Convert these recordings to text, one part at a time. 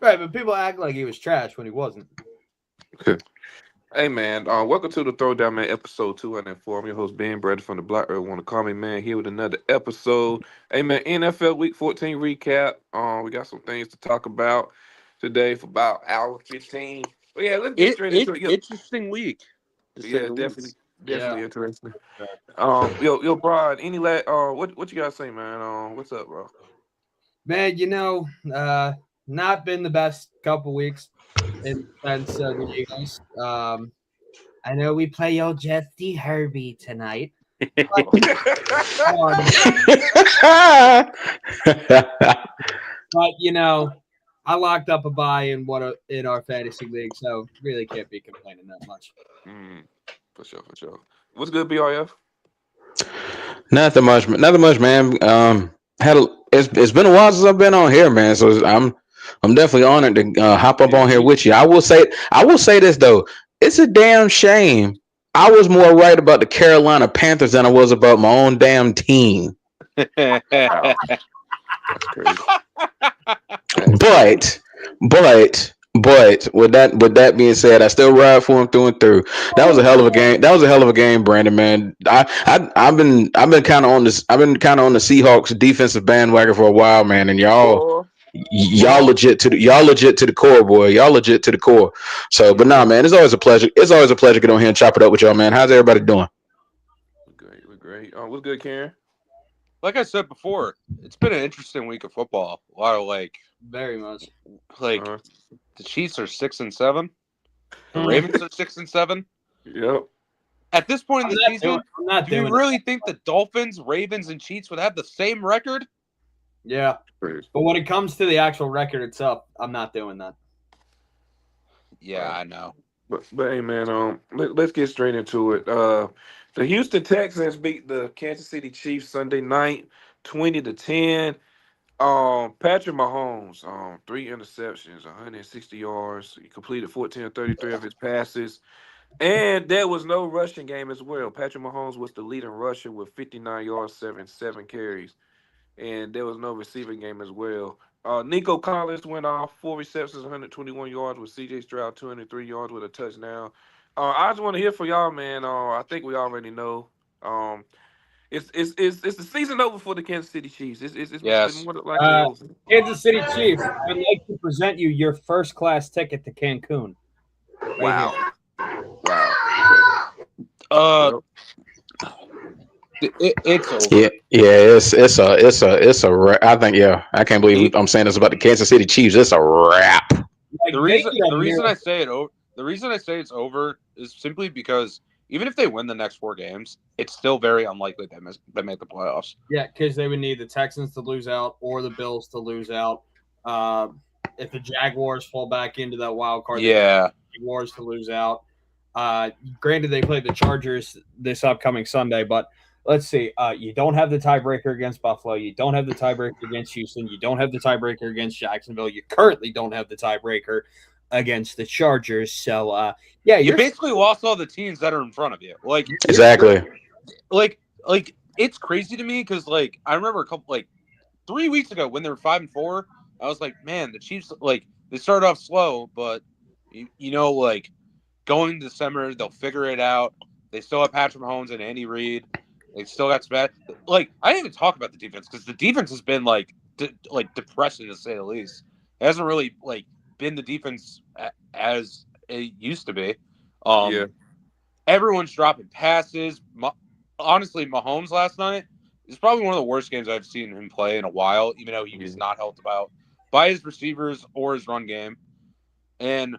Right, but people act like he was trash when he wasn't. Hey man, welcome to the Throwdown Man episode 204. I'm your host Ben Brady from the Black Earth. Want to call me man here with another episode. Hey man, NFL Week 14 recap. We got some things to talk about today for about hour 15. But yeah, let's get straight into it. Interesting week, to say Yeah, the definitely, least. Yeah. definitely interesting. Yo, Brian, any what you gotta say, man? What's up, bro? Man, not been the best couple weeks in defense of the Eagles. I know we play old Jeffy Herbie tonight. Um, but I locked up a buy in our fantasy league, so really can't be complaining that much. mm, for sure, for sure. What's good, BRF? Nothing much, man. It's been a while since I've been on here, man. So I'm definitely honored to hop up Yeah, on here me. with you. I will say this though, it's a damn shame. I was more right about the Carolina Panthers than I was about my own damn team. Wow, that's crazy. That's crazy. But but with that being said, I still ride for him through and through. That was a hell of a game. That was a hell of a game, Brandon. Man, I've been kind of on this. I've been kind of on the Seahawks defensive bandwagon for a while, man. And Boy, y'all legit to the core, boy. Y'all legit to the core. So, but nah, yeah, man, it's always a pleasure. It's always a pleasure to get on here and chop it up with y'all, man. How's everybody doing? we're great. We're great. What's good, Karen? Like I said before, it's been an interesting week of football. A lot of Very much. like Uh, the Chiefs are 6-7, the Mm. Ravens are 6-7. yep. At this point in I'm the not doing. season, I'm not do you doing it. really think the Dolphins, Ravens, and Chiefs would have the same record? Yeah, Crazy. but when it comes to the actual record itself, I'm not doing that. Yeah, I know. But hey, man, let's get straight into it. The Houston Texans beat the Kansas City Chiefs Sunday night, 20-10. Patrick Mahomes, three interceptions, 160 yards. He completed 14 of 33 of his passes. And there was no rushing game as well. Patrick Mahomes was the leading rusher with 59 yards, seven carries. And there was no receiving game as well. Nico Collins went off 4 receptions, 121 yards with CJ Stroud 203 yards with a touchdown. I just want to hear from y'all, man. I think we already know. Um, it's the season over for the Kansas City Chiefs. It's Yes. more than likely Uh, over. Kansas City Chiefs. I'd like to present you your first class ticket to Cancun. Right here. Wow, wow. Uh, Yep. it's over. Yeah. I think I can't believe I'm saying this about the Kansas City Chiefs. It's a wrap. Like The they reason need a the reason I miracle. say it over the reason I say it's over is simply because even if they win the next 4 games, it's still very unlikely they make the playoffs. Yeah, because they would need the Texans to lose out or the Bills to lose out. Uh, if the Jaguars fall back into that wild card, they need Yeah. the Jaguars to lose out. Granted, they play the Chargers this upcoming Sunday, but let's see. You don't have the tiebreaker against Buffalo. You don't have the tiebreaker against Houston. You don't have the tiebreaker against Jacksonville. You currently don't have the tiebreaker against the Chargers. So, yeah, You you're basically lost all the teams that are in front of you. Exactly. Like it's crazy to me because I remember a couple 3 weeks ago when they were 5-4, I was like, man, the Chiefs they started off slow, but going into December they'll figure it out. They still have Patrick Mahomes and Andy Reid. They still got Spat. I didn't even talk about the defense because the defense has been depressing to say the least. It hasn't really been the defense as it used to be. Yeah. Everyone's dropping passes. Honestly, Mahomes last night is probably one of the worst games I've seen him play in a while, even though he was Yeah. not helped about by his receivers or his run game. And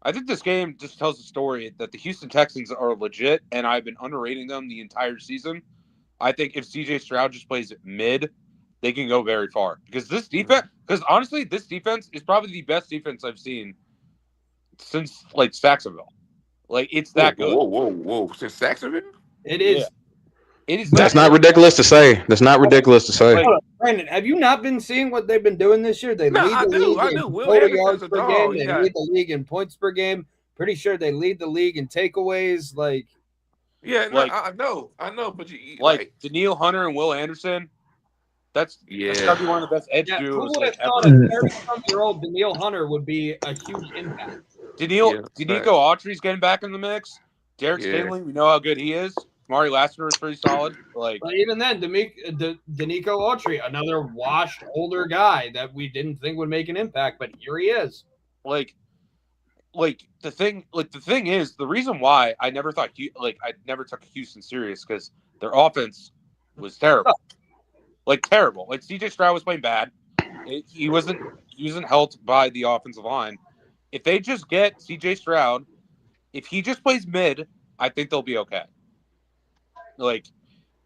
I think this game just tells the story that the Houston Texans are legit, and I've been underrating them the entire season. I think if CJ Stroud just plays mid, they can go very far. Because honestly, this defense is probably the best defense I've seen since Saxonville. It's Whoa, that good. whoa, whoa, whoa! Since Saxonville? it Yeah. is. It is That's that not good. ridiculous to say. That's not ridiculous to say. Like, Brandon, have you not been seeing what they've been doing this year? They No, lead I the do. league I in do. Will total Anderson's yards a per game. dog. He They got lead the league in points per game. Pretty sure they lead the league in takeaways. yeah. No, like, I know. I know. But Daniil Hunter and Will Anderson, That's got to be one of the best edge Yeah, who duos would have thought ever. a 30-something-year-old Daniil Hunter would be a huge impact? Danico Autry's getting back in the mix. Derek Stingley, we know how good he is. Mari Lassiter is pretty solid. But even then, Danico Autry, another washed older guy that we didn't think would make an impact, but here he is. The thing is, the reason why I never thought I never took Houston serious because their offense was terrible. Terrible. CJ Stroud was playing bad. He wasn't helped by the offensive line. If they just get CJ Stroud, if he just plays mid, I think they'll be okay.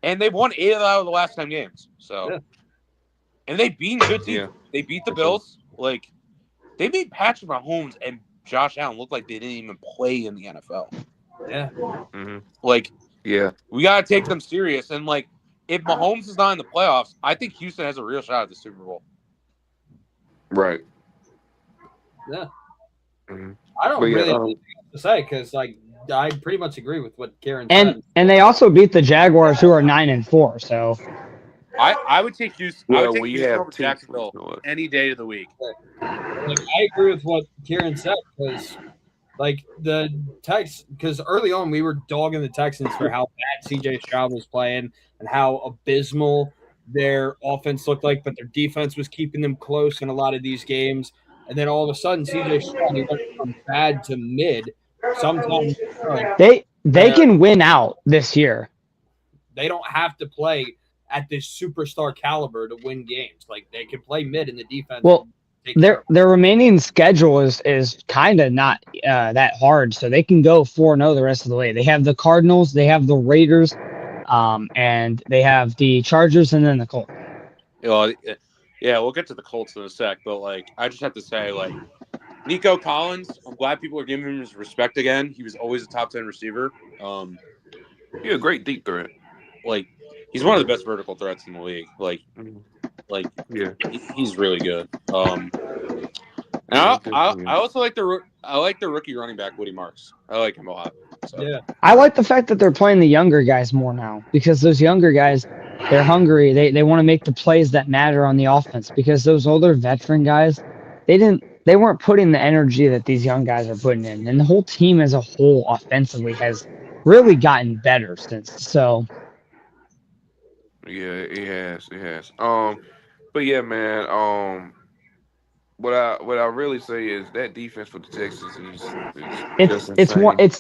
And they've won 8 out of the last 10 games. So, yeah. And they beat good teams. Yeah. They beat the Bills. Sure. They made Patrick Mahomes and Josh Allen look like they didn't even play in the NFL. Yeah. Mm-hmm. We gotta take them serious. And if Mahomes is not in the playoffs, I think Houston has a real shot at the Super Bowl. Right. Yeah. Mm-hmm. I don't really have anything else to say because I pretty much agree with what Karen said. And they also beat the Jaguars, who are 9-4. So I would take Houston. Well, I would take Houston over Jacksonville any day of the week. I agree with what Karen said because the Texans, because early on we were dogging the Texans for how bad CJ Stroud was playing and how abysmal their offense looked like, but their defense was keeping them close in a lot of these games. And then all of a sudden, CJ Stroud went from bad to mid. Sometimes they can win out this year. They don't have to play at this superstar caliber to win games. They can play mid in the defense. Well, their remaining schedule is kind of not that hard, so they can go 4-0 the rest of the way. They have the Cardinals, they have the Raiders, and they have the Chargers, and then the Colts. Yeah, we'll get to the Colts in a sec, but I just have to say, Nico Collins, I'm glad people are giving him his respect again. He was always a top 10 receiver. He's a great deep threat. He's one of the best vertical threats in the league. He's really good. And I also like the rookie running back Woody Marks. I like him a lot. So. Yeah, I like the fact that they're playing the younger guys more now because those younger guys, they're hungry. They want to make the plays that matter on the offense because those older veteran guys, they weren't putting the energy that these young guys are putting in, and the whole team as a whole offensively has really gotten better since. So. Yeah, it has. But yeah, man. What I really say is that defense for the Texans is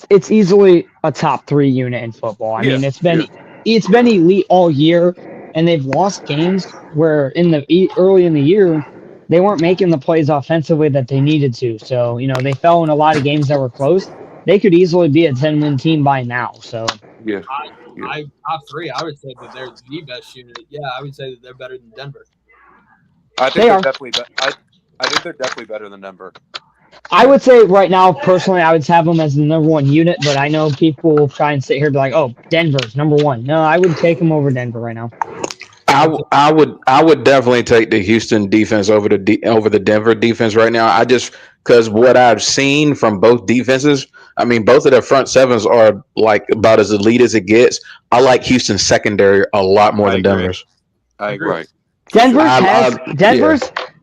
it's easily a top 3 unit in football. I mean, it's been elite all year, and they've lost games where early in the year they weren't making the plays offensively that they needed to. So they fell in a lot of games that were close. They could easily be a 10-win team by now. So I top 3. I would say that they're the best unit. Yeah, I would say that they're better than Denver. I think they're definitely I think they're definitely better than Denver. I would say right now, personally, I would have them as the number 1 unit, but I know people will try and sit here and be like, "Oh, Denver's number 1." No, I would take them over Denver right now. I would definitely take the Houston defense over the Denver defense right now. Because what I've seen from both defenses, I mean, both of their front sevens are about as elite as it gets. I like Houston's secondary a lot more than Denver's. I agree. Right.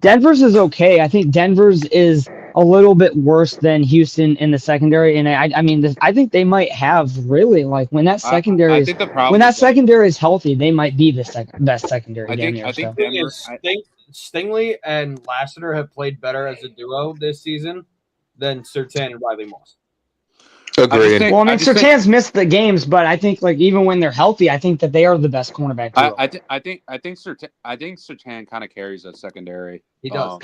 Denver's is okay. I think Denver's is a little bit worse than Houston in the secondary, and I think they might have really when that secondary is healthy, they might be the best secondary. I think Denver, Stingley and Lassiter have played better as a duo this season than Surtain and Riley Moss. Agreed. Surtain's missed the games, but I think even when they're healthy, I think that they are the best cornerback duo. I think Surtain kind of carries that secondary. He does.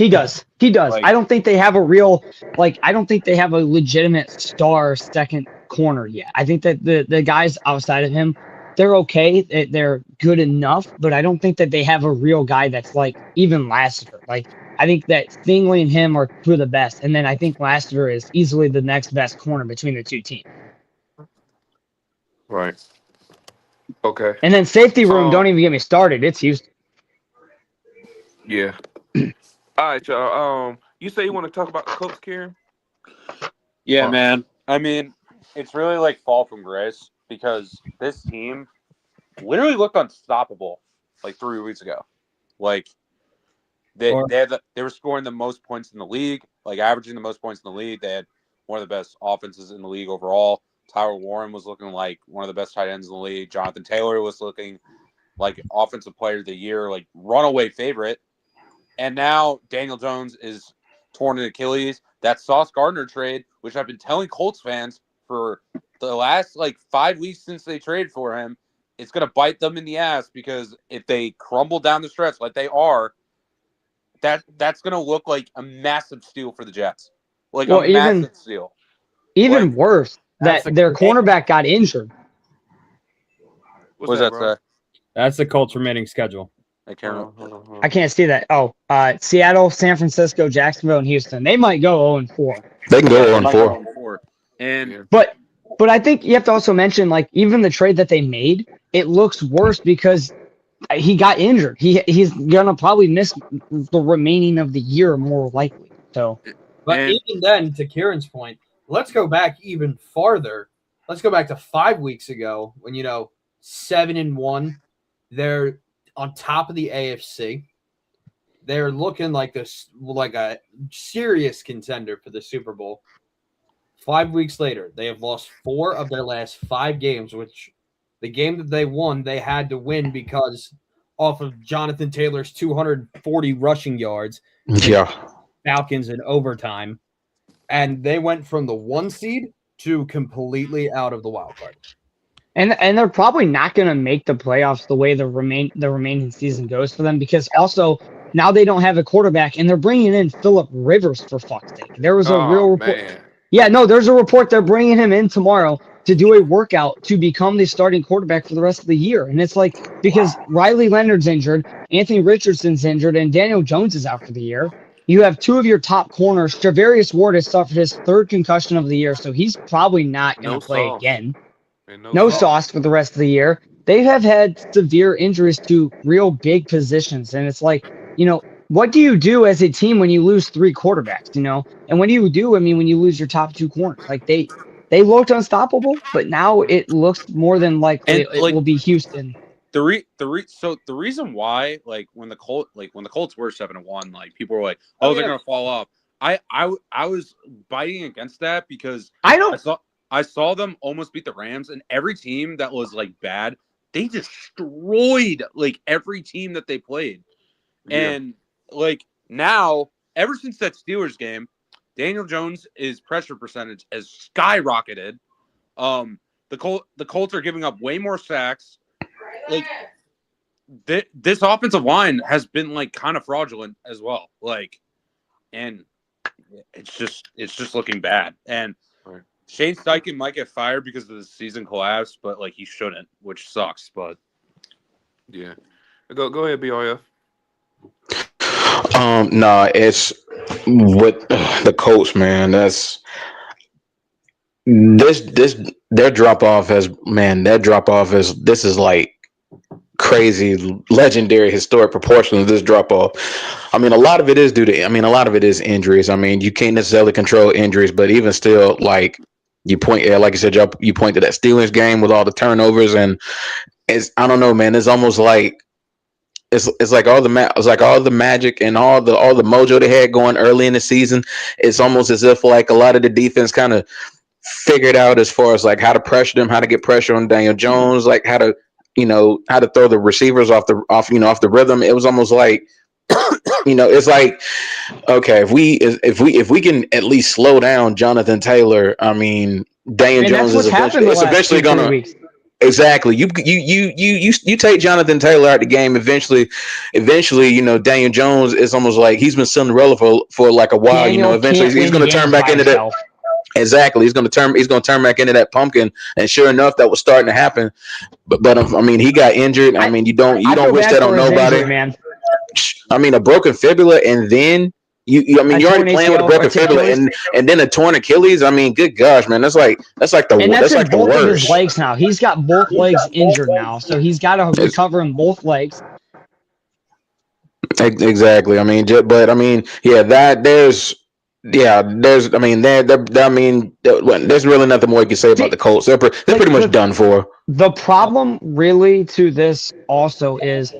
He does. I don't think they have a real I don't think they have a legitimate star second corner yet. I think that the guys outside of him, they're okay. They're good enough, but I don't think that they have a real guy that's even Lassiter. I think that Stingley and him are two of the best, and then I think Lassiter is easily the next best corner between the two teams. Right. Okay. And then safety room, don't even get me started. It's Houston. Yeah. All right, y'all. You say you want to talk about the Colts, Karen? Yeah, man. I mean, it's really fall from grace because this team literally looked unstoppable 3 weeks ago. Like they were scoring the most points in the league, like averaging the most points in the league. They had one of the best offenses in the league overall. Tyler Warren was looking like one of the best tight ends in the league. Jonathan Taylor was looking like offensive player of the year, like runaway favorite. And now Daniel Jones is torn an Achilles. That Sauce Gardner trade, which I've been telling Colts fans for the last 5 weeks since they traded for him, it's going to bite them in the ass, because if they crumble down the stretch like they are, that's going to look like a massive steal for the Jets. Massive steal. Even worse, that their cornerback got injured. What does that say? That's the Colts remaining schedule. I can't see that. Oh, Seattle, San Francisco, Jacksonville, and Houston. They might go 0-4. They can go 0-4. But I think you have to also mention, even the trade that they made, it looks worse because he got injured. He's gonna probably miss the remaining of the year, more likely. So, but even then, to Kieran's point, let's go back even farther. Let's go back to 5 weeks ago when 7-1. They're on top of the AFC. They're looking like a serious contender for the Super Bowl. 5 weeks later, they have lost 4 of their last 5 games, which the game that they won, they had to win because off of Jonathan Taylor's 240 rushing yards. Yeah. Falcons in overtime. And they went from the 1 seed to completely out of the wild card. And they're probably not going to make the playoffs the way the remaining season goes for them, because also now they don't have a quarterback, and they're bringing in Phillip Rivers, for fuck's sake. There was a real report. Man. Yeah, no, there's a report they're bringing him in tomorrow to do a workout to become the starting quarterback for the rest of the year. And it's because Riley Leonard's injured, Anthony Richardson's injured, and Daniel Jones is out for the year. You have 2 of your top corners. Javarius Ward has suffered his 3rd concussion of the year, so he's probably not going to play again. No sauce for the rest of the year. They have had severe injuries to real big positions. And it's what do you do as a team when you lose 3 quarterbacks, And what do you do, when you lose your top 2 corners? They looked unstoppable, but now it looks more than likely it will be Houston. So the reason why, when the Colts were 7-1, people were like, they're gonna fall off. I was biting against that because I saw them almost beat the Rams, and every team that was bad, they destroyed every team that they played. Yeah. And now, ever since that Steelers game, Daniel Jones' pressure percentage has skyrocketed. The Colts are giving up way more sacks. This offensive line has been kind of fraudulent as well. And it's just looking bad. And Shane Steichen might get fired because of the season collapse, but he shouldn't, which sucks. But yeah, go ahead, BRF. No, it's with the Colts, man. That's their drop off is this is crazy, legendary, historic proportion of this drop off. I mean, a lot of it is injuries. I mean, you can't necessarily control injuries, but even still, you point to that Steelers game with all the turnovers, and I don't know, man. It's almost it's like all the magic and all the mojo they had going early in the season. It's almost as if a lot of the defense kind of figured out as far as how to pressure them, how to get pressure on Daniel Jones, how to throw the receivers off the rhythm. It was almost it's okay, if we can at least slow down Jonathan Taylor. I mean, Daniel Jones is eventually gonna. Exactly. You take Jonathan Taylor out the game. Eventually, Daniel Jones is almost he's been Cinderella for a while. Eventually he's going to turn back into that. Exactly. He's going to turn back into that pumpkin. And sure enough, that was starting to happen. But I mean, he got injured. I mean, you don't wish that on nobody. Injury, man. I mean, a broken fibula, and then you're already playing with a broken fibula and then a torn Achilles. I mean, good gosh, man, that's like the both worst. Of his legs now. He's got both legs injured now, so he's got to recover in both legs. Exactly. I mean, there's really nothing more you can say about the Colts. They're pretty much done for. The problem really to this also is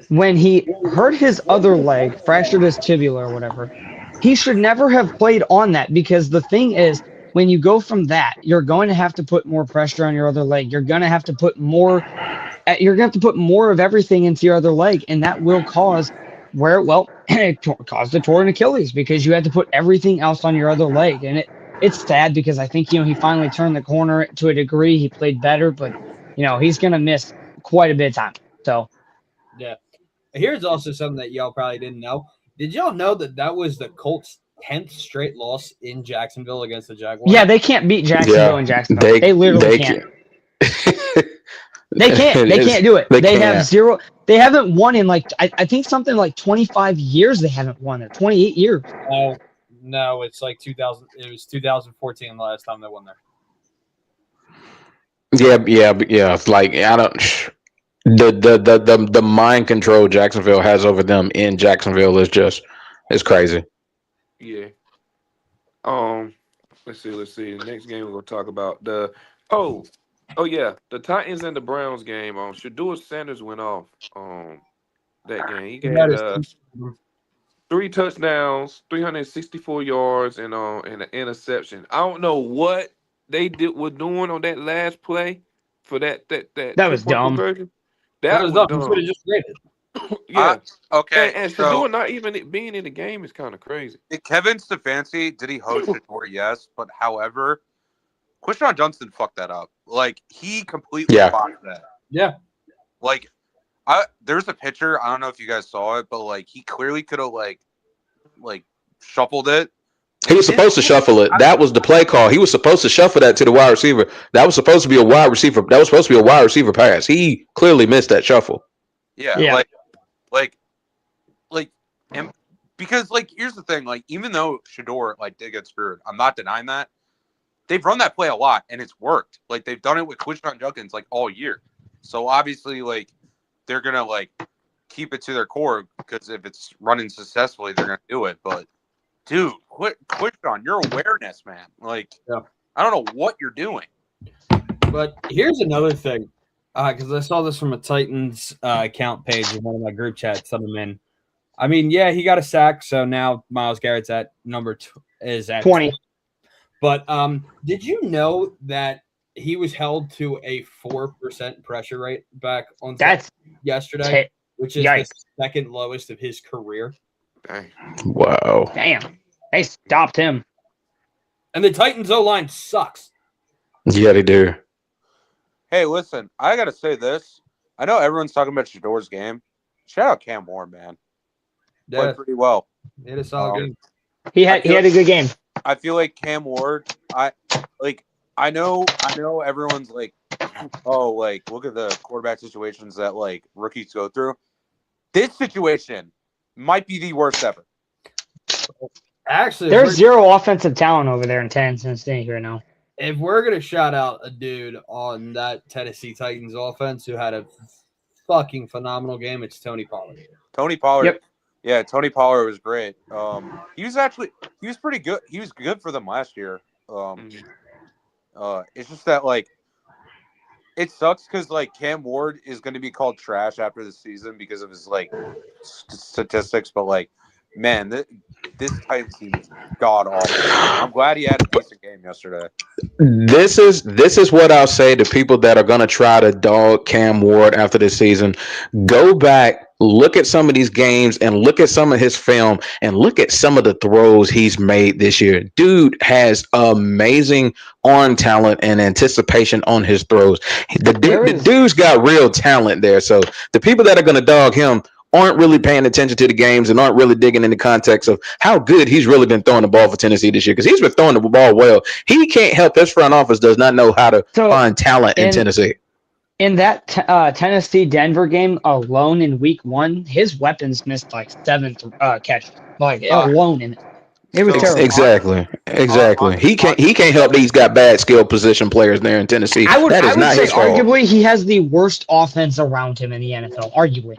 when he hurt his other leg, fractured his tibia or whatever, he should never have played on that because the thing is, when you go from that, you're going to have to put more pressure on your other leg. You're going to have to put more. You're going to have to put more of everything into your other leg, and that will cause it caused a torn Achilles because you had to put everything else on your other leg, and it's sad because I think he finally turned the corner to a degree. He played better, but he's going to miss quite a bit of time. So yeah. Here's also something that y'all probably didn't know. Did y'all know that was the Colts' 10th straight loss in Jacksonville against the Jaguars? yeah, they can't beat Jacksonville in Jacksonville. They literally can't. They can't. They can't do it. They have zero. They haven't won in I think something like 25 years. They haven't won there. 28 years. Oh no, it's like 2000. It was 2014 the last time they won there. Yeah. It's like I don't. The mind control Jacksonville has over them in Jacksonville is crazy. Yeah. Let's see. The next game we're gonna talk about Oh yeah, the Titans and the Browns game. Shedeur Sanders went off that game. He had 3 touchdowns, 364 yards, and an interception. I don't know what they were doing on that last play for that was dumb. conversion. That was dumb. He should have just graded. Yeah. Okay. And Shedeur not even being in the game is kind of crazy. Kevin Stefanski, did he host Shedeur? Yes, but however, Quishon Johnson fucked that up. Like, he completely botched that. Yeah. Like, there's a picture. I don't know if you guys saw it, but, like, he clearly could have, like shuffled it. He was supposed to shuffle it. That was the play call. He was supposed to shuffle that to the wide receiver. That was supposed to be a wide receiver. That was supposed to be a wide receiver pass. He clearly missed that shuffle. Yeah. And because, like, here's the thing. Like, even though Shedeur, like, did get screwed, I'm not denying that. They've run that play a lot, and it's worked. Like, they've done it with Quishon Judkins, like, all year. So, obviously, like, they're going to, like, keep it to their core because if it's running successfully, they're going to do it. But, dude, Quishon, your awareness, man. Like, I don't know what you're doing. But here's another thing, because I saw this from a Titans account page in one of my group chats. Some of them in. I mean, yeah, he got a sack, so now Myles Garrett's at number is at 20. But did you know that he was held to a 4% pressure rate back on yesterday, which is the second lowest of his career? Dang. Wow. Damn. They stopped him. And the Titans O-line sucks. Yeah, they do. Hey, listen, I got to say this. I know everyone's talking about Shedeur's game. Shout out Cam Moore, man. Played pretty well. He had a solid game. He had a good game. I feel like Cam Ward, I know everyone's like, oh, like, look at the quarterback situations that, like, rookies go through. This situation might be the worst ever. Actually, there's zero offensive talent over there in Tennessee right now. If we're going to shout out a dude on that Tennessee Titans offense who had a fucking phenomenal game, it's Tony Pollard. Tony Pollard. Yep. Yeah, Tony Pollard was great. He was pretty good. He was good for them last year. It's just that, like, it sucks because, like, Cam Ward is going to be called trash after the season because of his, like, statistics. But, like, man, this Titans team is god awful. I'm glad he had a decent game yesterday. This is what I'll say to people that are going to try to dog Cam Ward after this season. Go back, look at some of these games, and look at some of his film, and look at some of the throws he's made this year. Dude has amazing arm talent and anticipation on his throws. The dude's got real talent there. So the people that are going to dog him aren't really paying attention to the games and aren't really digging in the context of how good he's really been throwing the ball for Tennessee this year, because he's been throwing the ball well. He can't help his front office does not know how to find talent in Tennessee. In that Tennessee-Denver game alone in week 1, his weapons missed like 7 catches, like alone in it. It was terrible. Exactly. He can't help that he's got bad skill position players there in Tennessee. I would say arguably he has the worst offense around him in the NFL, arguably.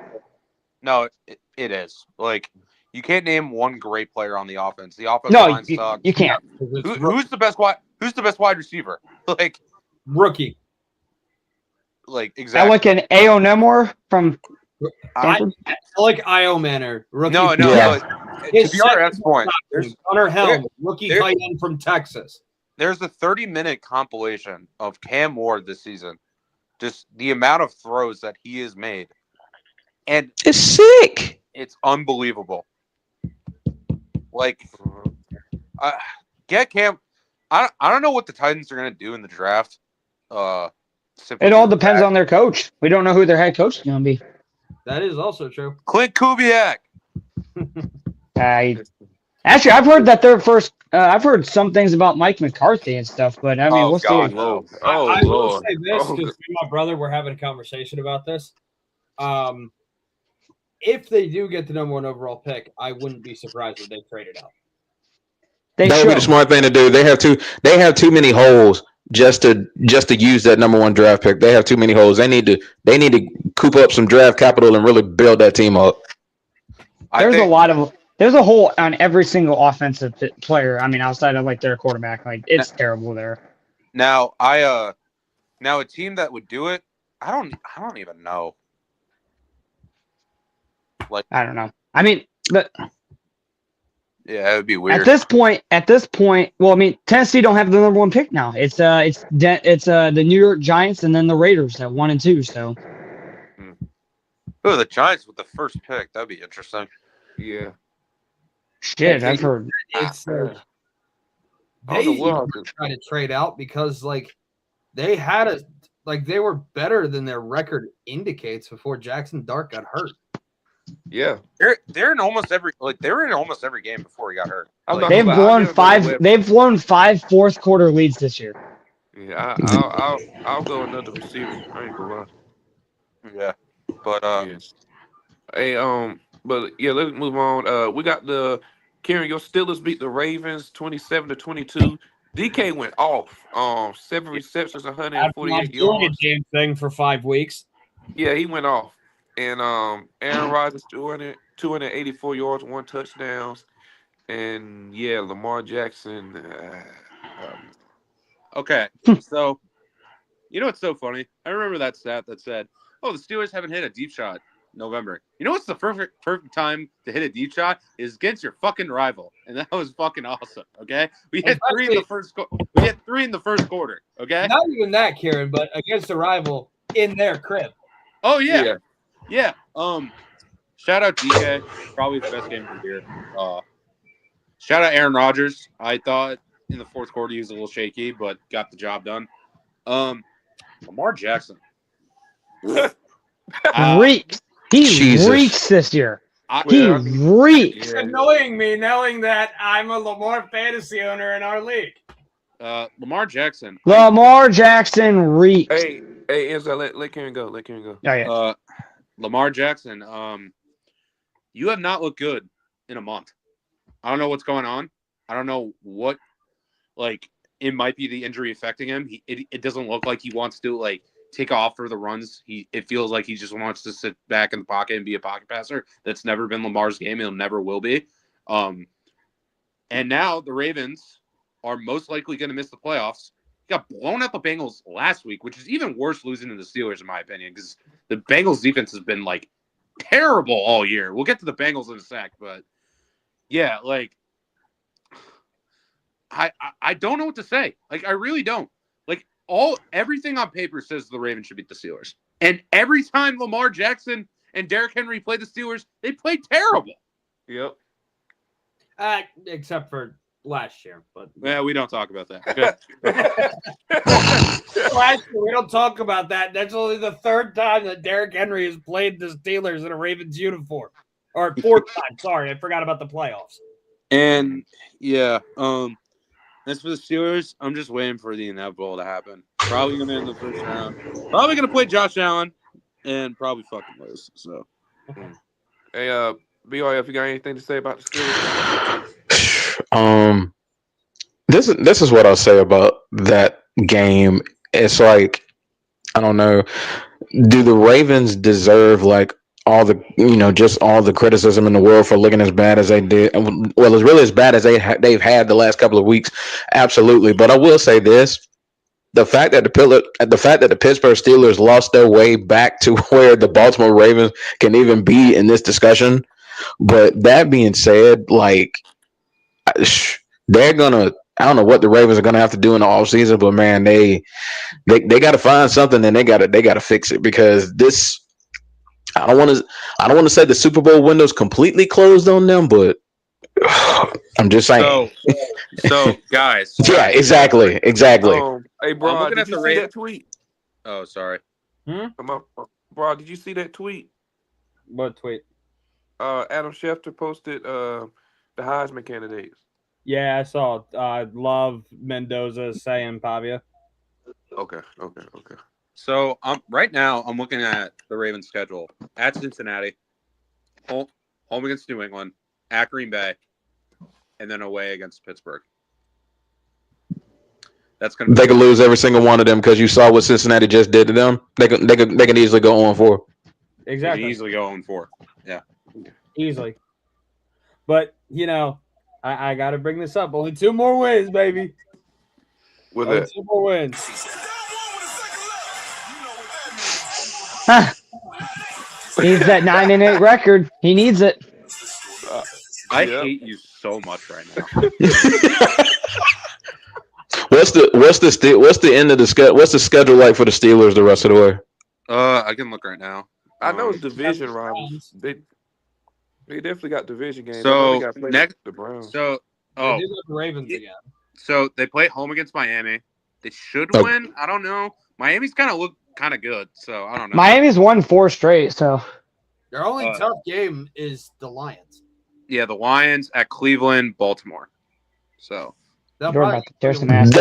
No, it is. Like, you can't name one great player on the offense. The offensive line sucks. You can't. Who's the best wide receiver? Like, rookie. Like, exactly. I like an Ao Nemor from I like Io Manor. Rookie. No. Yeah. To BRF's point, Hunter Helm, rookie tight end from Texas. There's a 30-minute compilation of Cam Ward this season. Just the amount of throws that he has made. And it's sick. It's unbelievable. Like, get Cam. I don't know what the Titans are going to do in the draft. It all depends on their coach. We don't know who their head coach is going to be. That is also true. Clint Kubiak. Actually, I've heard that their first. I've heard some things about Mike McCarthy and stuff, but I mean, we'll see. I will say this because me and my brother were having a conversation about this. If they do get the number 1 overall pick, I wouldn't be surprised if they traded out. That would be the smart thing to do. They have too many holes just to use that number 1 draft pick. They have too many holes. They need to coop up some draft capital and really build that team up. There's a hole on every single offensive player. I mean, outside of like their quarterback, like it's terrible there. Now a team that would do it, I don't even know. Like I don't know. I mean, but yeah, it would be weird. At this point, well, I mean, Tennessee don't have the number 1 pick now. It's the New York Giants and then the Raiders at 1 and 2. So, the Giants with the first pick. That'd be interesting. Yeah. Shit, I've heard. It's they try to trade out because like they had they were better than their record indicates before Jackson Dart got hurt. Yeah, they're in almost every game before he got hurt. They've blown 5 fourth quarter leads this year. Yeah, I'll go another receiver. I ain't gonna lie. Yeah, but hey, but yeah, let's move on. We got Karen, your Steelers beat the Ravens 27-22. DK went off. 7 receptions, 148 yards. Damn thing for 5 weeks. Yeah, he went off. And Aaron Rodgers 284 yards, 1 touchdown. And yeah, Lamar Jackson. Okay, so you know what's so funny? I remember that stat that said, "Oh, the Steelers haven't hit a deep shot in November." You know what's the perfect time to hit a deep shot is against your fucking rival, and that was fucking awesome. Okay, we hit 3 in the first. We hit 3 in the first quarter. Okay, not even that, Kieran, but against a rival in their crib. Oh yeah. Yeah. Shout out DK, probably the best game of the year. Shout out Aaron Rodgers. I thought in the fourth quarter he was a little shaky, but got the job done. Lamar Jackson. Reeks. He reeks this year. He reeks. It's annoying me knowing that I'm a Lamar fantasy owner in our league. Lamar Jackson. Lamar Jackson reeks. Hey, Enzo, let Karen go. Let Karen go. Oh, yeah. Lamar Jackson, you have not looked good in a month. I don't know what's going on. I don't know what, it might be the injury affecting him. It doesn't look like he wants to, take off for the runs. It feels like he just wants to sit back in the pocket and be a pocket passer. That's never been Lamar's game. It never will be. And now the Ravens are most likely going to miss the playoffs. Got blown out the Bengals last week, which is even worse losing to the Steelers, in my opinion, because the Bengals defense has been terrible all year. We'll get to the Bengals in a sec, but yeah, I don't know what to say. I really don't. Everything on paper says the Ravens should beat the Steelers, and every time Lamar Jackson and Derrick Henry play the Steelers, they play terrible. Yep. Except for last year, but yeah, we don't talk about that. Last year, we don't talk about that. That's only the 3rd time that Derrick Henry has played the Steelers in a Ravens uniform, or 4th time. Sorry, I forgot about the playoffs. And yeah, as for the Steelers, I'm just waiting for the inevitable to happen. Probably gonna end the first round. Probably gonna play Josh Allen, and probably fucking lose. So, hey, BRF, you got anything to say about the Steelers? This is what I'll say about that game. It's I don't know. Do the Ravens deserve all the just all the criticism in the world for looking as bad as they did? Well, as really as bad as they've had the last couple of weeks. Absolutely. But I will say this: the fact that the Pittsburgh Steelers lost their way back to where the Baltimore Ravens can even be in this discussion. But that being said, like they're gonna. I don't know what the Ravens are gonna have to do in the offseason, but man, they got to find something and they got to fix it because this. I don't want to say the Super Bowl window's completely closed on them, but I'm just saying. So guys. Yeah, exactly. Hey, bro, looking did at you the see that tweet? Oh, sorry. Bro, did you see that tweet? What tweet? Adam Schefter posted the Heisman candidates. Yeah, I saw. Love Mendoza saying Pavia. Okay. So right now I'm looking at the Ravens schedule at Cincinnati, home against New England, at Green Bay, and then away against Pittsburgh. That's gonna. They could lose every single one of them because you saw what Cincinnati just did to them. They can easily go 0-4. Exactly. Easily go 0-4. Yeah. Easily. But I got to bring this up. Only 2 more wins, baby. With Only it. 2 more wins. He needs that 9-8 record. He needs it. I hate you so much right now. What's the end of the schedule? What's the schedule like for the Steelers the rest of the way? I can look right now. I know it's division rivals. They definitely got division games. So they got next, the Browns. They do the Ravens again. So they play home against Miami. They should win. I don't know. Miami's look kind of good, so I don't know. Miami's won 4 straight, so Their only tough game is the Lions. Yeah, the Lions at Cleveland, Baltimore. So you're about to tear some ass.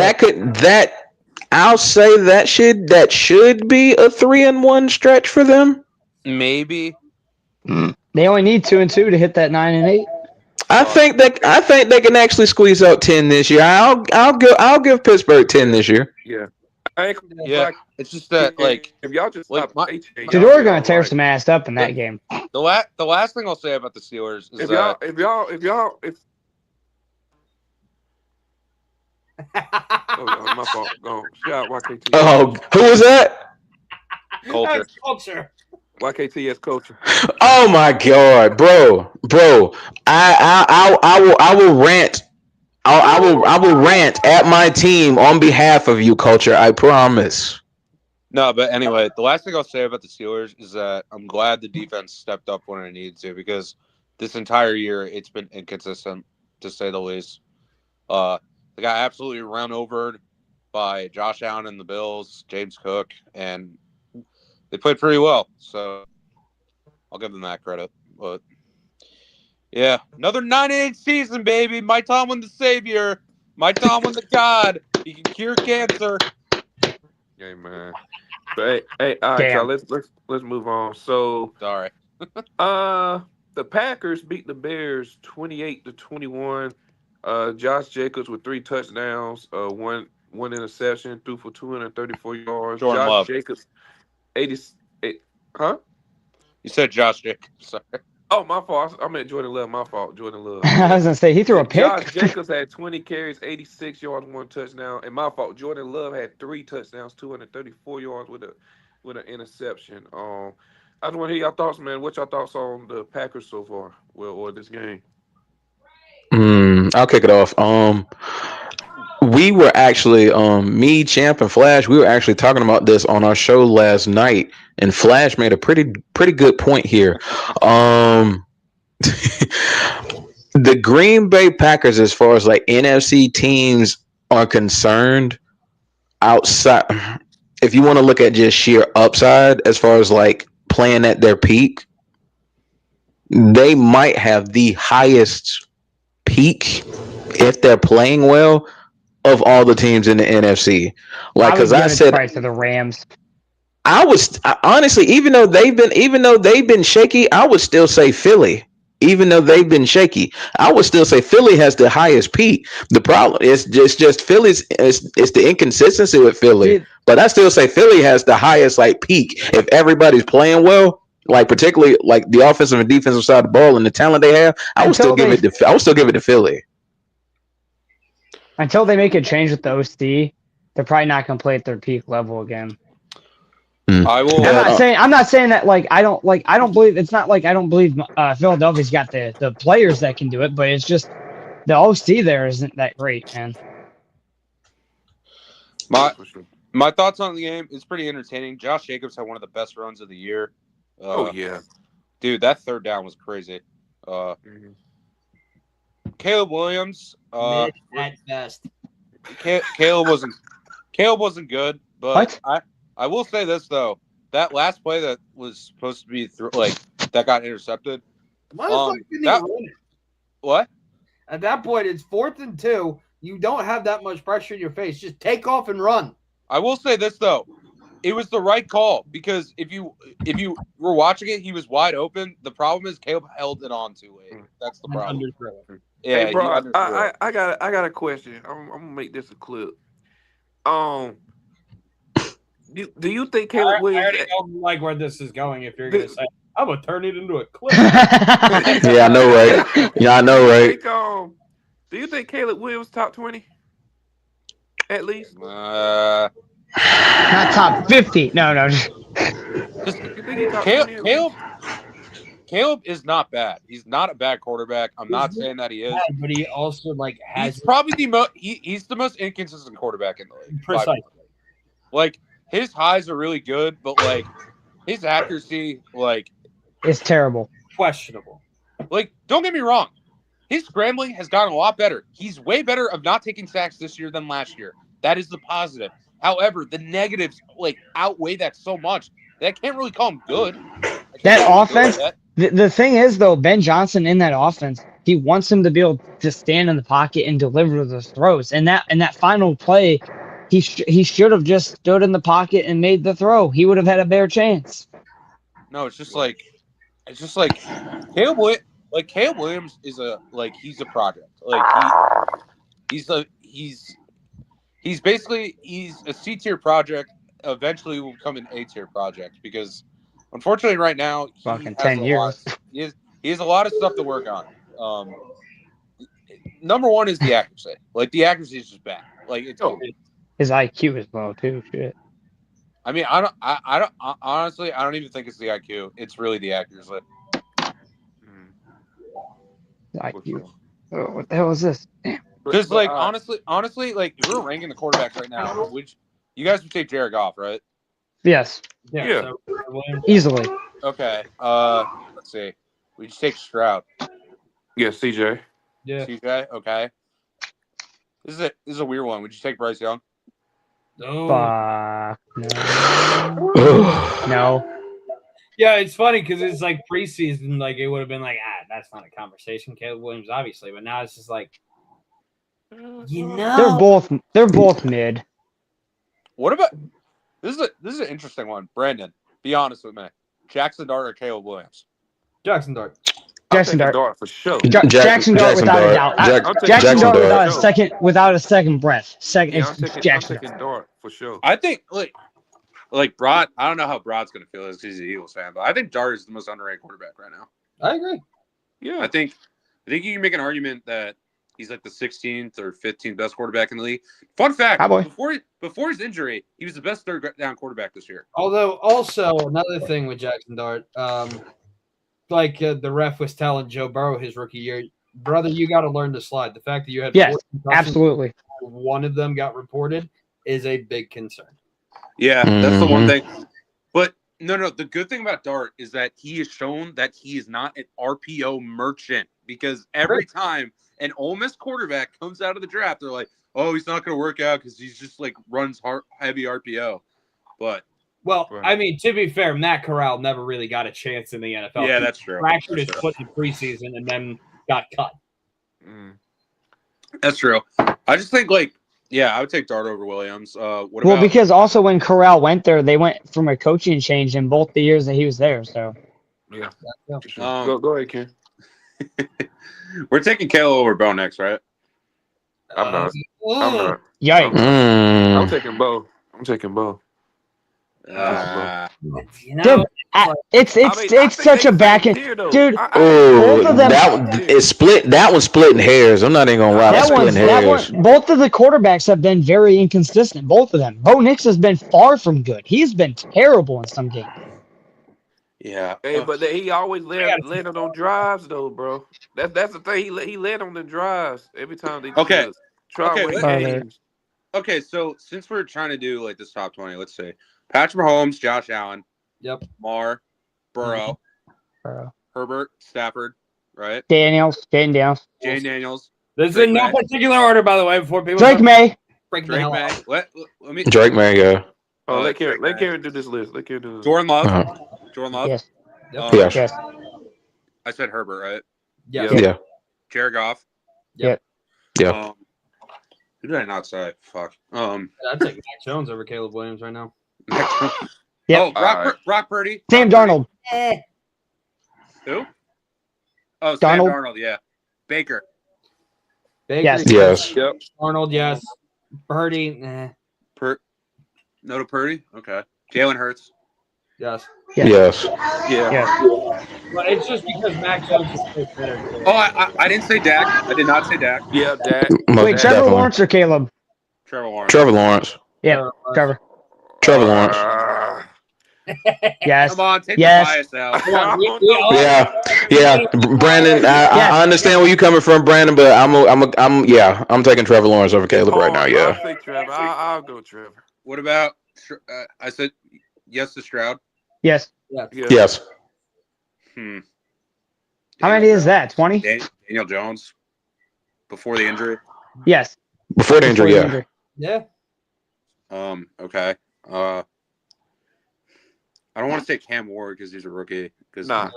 I'll say that should be a 3-1 stretch for them. maybe. They only need 2-2 to hit that 9-8. I think they can actually squeeze out 10 this year. I'll give Pittsburgh 10 this year. Yeah. It's just that if y'all just stop Fedor's gonna tear some ass up in that game. the last thing I'll say about the Steelers is if y'all oh, my fault. Go. Shout out YKT. Oh, who was that? Culture. Culture. YKTS culture. Oh my God, bro! I will rant. I will rant at my team on behalf of you, culture. I promise. No, but anyway, the last thing I'll say about the Steelers is that I'm glad the defense stepped up when it needed to because this entire year it's been inconsistent to say the least. They got absolutely run over by Josh Allen and the Bills, James Cook, and they played pretty well. So I'll give them that credit. But yeah, another 9-8 season, baby. Mike Tomlin the savior. Mike Tomlin the god. He can cure cancer. Yeah, man. But hey, all right, y'all. Let's move on. So sorry. The Packers beat the Bears 28-21. Josh Jacobs with 3 touchdowns, one interception, threw for 234 yards. Jordan Love. Jacobs, 88. Huh? You said Josh Jacobs. Sorry. Oh, my fault. I meant Jordan Love. My fault. Jordan Love. I was gonna say he threw a pick. Josh Jacobs had 20 carries, 86 yards, 1 touchdown. And my fault. Jordan Love had 3 touchdowns, 234 yards with an interception. I just want to hear your thoughts, man. What's your thoughts on the Packers so far? Or this game? I'll kick it off. We were actually, me, Champ, and Flash. We were actually talking about this on our show last night, and Flash made a pretty good point here. The Green Bay Packers, as far as like NFC teams are concerned, outside, if you want to look at just sheer upside, as far as like playing at their peak, they might have the highest peak if they're playing well of all the teams in the NFC. Like, because I said, price of the Rams. Honestly, even though they've been shaky, I would still say Philly. Even though they've been shaky, I would still say Philly has the highest peak. The problem is just Philly's. It's the inconsistency with Philly. But I still say Philly has the highest like peak if everybody's playing well. Like particularly like the offensive and defensive side of the ball and the talent they have, I would still give it to Philly. Until they make a change with the OC, they're probably not going to play at their peak level again. I will. I'm not saying that I don't believe it's not like I don't believe Philadelphia's got the players that can do it, but it's just the OC there isn't that great, man. My thoughts on the game, it's pretty entertaining. Josh Jacobs had one of the best runs of the year. Dude, that third down was crazy. Caleb Williams, Mid at best. Caleb wasn't good, but What? I will say this though, that last play that was supposed to be that got intercepted. What? At that point, it's 4th and 2. You don't have that much pressure in your face. Just take off and run. I will say this though, it was the right call because if you were watching it, he was wide open. The problem is Caleb held it on too late. That's the problem. Yeah, hey, bro, I got a question. I'm gonna make this a clip. Do you think Caleb Williams? I already don't like where this is going. If you're gonna say, I'm gonna turn it into a clip. Yeah, I know, right? Yeah, I know, right? Do you think Caleb Williams top 20? At least. Not top 50. No. Caleb is not bad. He's not a bad quarterback. I'm not saying that he is, but he also has. He's probably the most. He's the most inconsistent quarterback in the league. Precisely. Like his highs are really good, but like his accuracy, it's terrible, questionable. Like, don't get me wrong, his scrambling has gotten a lot better. He's way better of not taking sacks this year than last year. That is the positive. However, the negatives outweigh that so much that I can't really call him good. That offense. The thing is, though, Ben Johnson in that offense, he wants him to be able to stand in the pocket and deliver the throws. And that final play, he should have just stood in the pocket and made the throw. He would have had a better chance. No, it's just like Caleb Williams is he's a project. He's basically a C tier project. Eventually, will become an A tier project because, unfortunately, right now he fucking has 10 years. He has a lot of stuff to work on. Number one is the accuracy. The accuracy is just bad. His IQ is low too. Shit. I mean, I don't honestly. I don't even think it's the IQ. It's really the accuracy. The IQ. Oh, what the hell is this? Damn. Because honestly, if we're ranking the quarterbacks right now, which you guys would take Jared Goff, right? Yes. Yeah. Easily. Okay. Let's see. We just take Stroud. Yeah, CJ. Yeah. CJ. Okay. This is a weird one. Would you take Bryce Young? No. Fuck. No. Yeah, it's funny because it's preseason. It would have been that's not a conversation. Caleb Williams, obviously, but now it's just they're both mid. What about this is an interesting one, Brandon? Be honest with me. Jackson Dart or Caleb Williams? Jackson Dart. Jackson Dart for sure. Jackson Dart without a doubt. Jackson Dart without a second breath. I'm taking Dart for sure. I think Brod. I don't know how Brod's gonna feel as he's an Eagles fan, but I think Dart is the most underrated quarterback right now. I agree. Yeah, I think you can make an argument that he's the 16th or 15th best quarterback in the league. Fun fact: before his injury, he was the best third down quarterback this year. Although, also another thing with Jackson Dart, the ref was telling Joe Burrow his rookie year, brother, you got to learn to slide. The fact that you had absolutely one of them got reported is a big concern. Yeah, that's the one thing. But no. The good thing about Dart is that he has shown that he is not an RPO merchant because every time an Ole Miss quarterback comes out of the draft, they're like, "Oh, he's not going to work out because he's just runs heavy RPO." But I mean, to be fair, Matt Corral never really got a chance in the NFL. Yeah, that's true. Fractured his foot in preseason and then got cut. That's true. I just think I would take Dart over Williams. Because also when Corral went there, they went from a coaching change in both the years that he was there. So yeah. Go ahead, Ken. We're taking Caleb over Bo next, right? I'm not. Yikes. I'm taking Bo. You know, Dude, it's such a back end, dude. Oh, both of them. that is split. That one's splitting hairs. I'm not even gonna lie. That's splitting hairs. Both of the quarterbacks have been very inconsistent. Both of them. Bo Nix has been far from good. He's been terrible in some games. Yeah. Hey, but he always landed on drives though, bro. That's the thing. He led on the drives every time they Okay. try Okay, win games. Okay, so since we're trying to do like this top 20, let's say Patrick Mahomes, Josh Allen, Lamar, Burrow, Herbert, Stafford, right? Daniels. Jane Daniels. This is in no particular order, by the way. Before people Drake May. Drake May. Let me. Drake May, yeah. Oh, let Karen do this list. Let Karen do this. Jordan Love. Jordan Love. Yes. Yes. I said Herbert, right? Yeah. Jared Goff. Yep. Yeah. Who did I not say? Fuck. I'd take Mac Jones over Caleb Williams right now. Yep. Oh, Brock Purdy. Sam Darnold. Who? Oh, Darnold. Sam Darnold. Yeah. Baker. Yes. Yep. Arnold, yes. Purdy, No to Purdy? Okay. Jalen Hurts. Yes. Yes. Yeah. But it's just because Mac Jones is better. Oh, I didn't say Dak. I did not say Dak. Yeah, Dak. Wait, Trevor Lawrence or Caleb? Trevor Lawrence. Trevor Lawrence. Yeah, Trevor. Trevor Lawrence. Yes. Come on, take the bias out. Yeah. Brandon, I understand where you're coming from, Brandon, but I'm taking Trevor Lawrence over Caleb right now. Yeah. I'll take Trevor. I'll go Trevor. What about? I said yes to Stroud. Yes. Yes. How many is that? 20? Daniel Jones. Before the injury. Yes. Before the injury, yeah. Yeah. Okay. I don't want to say Cam Ward because he's a rookie. No.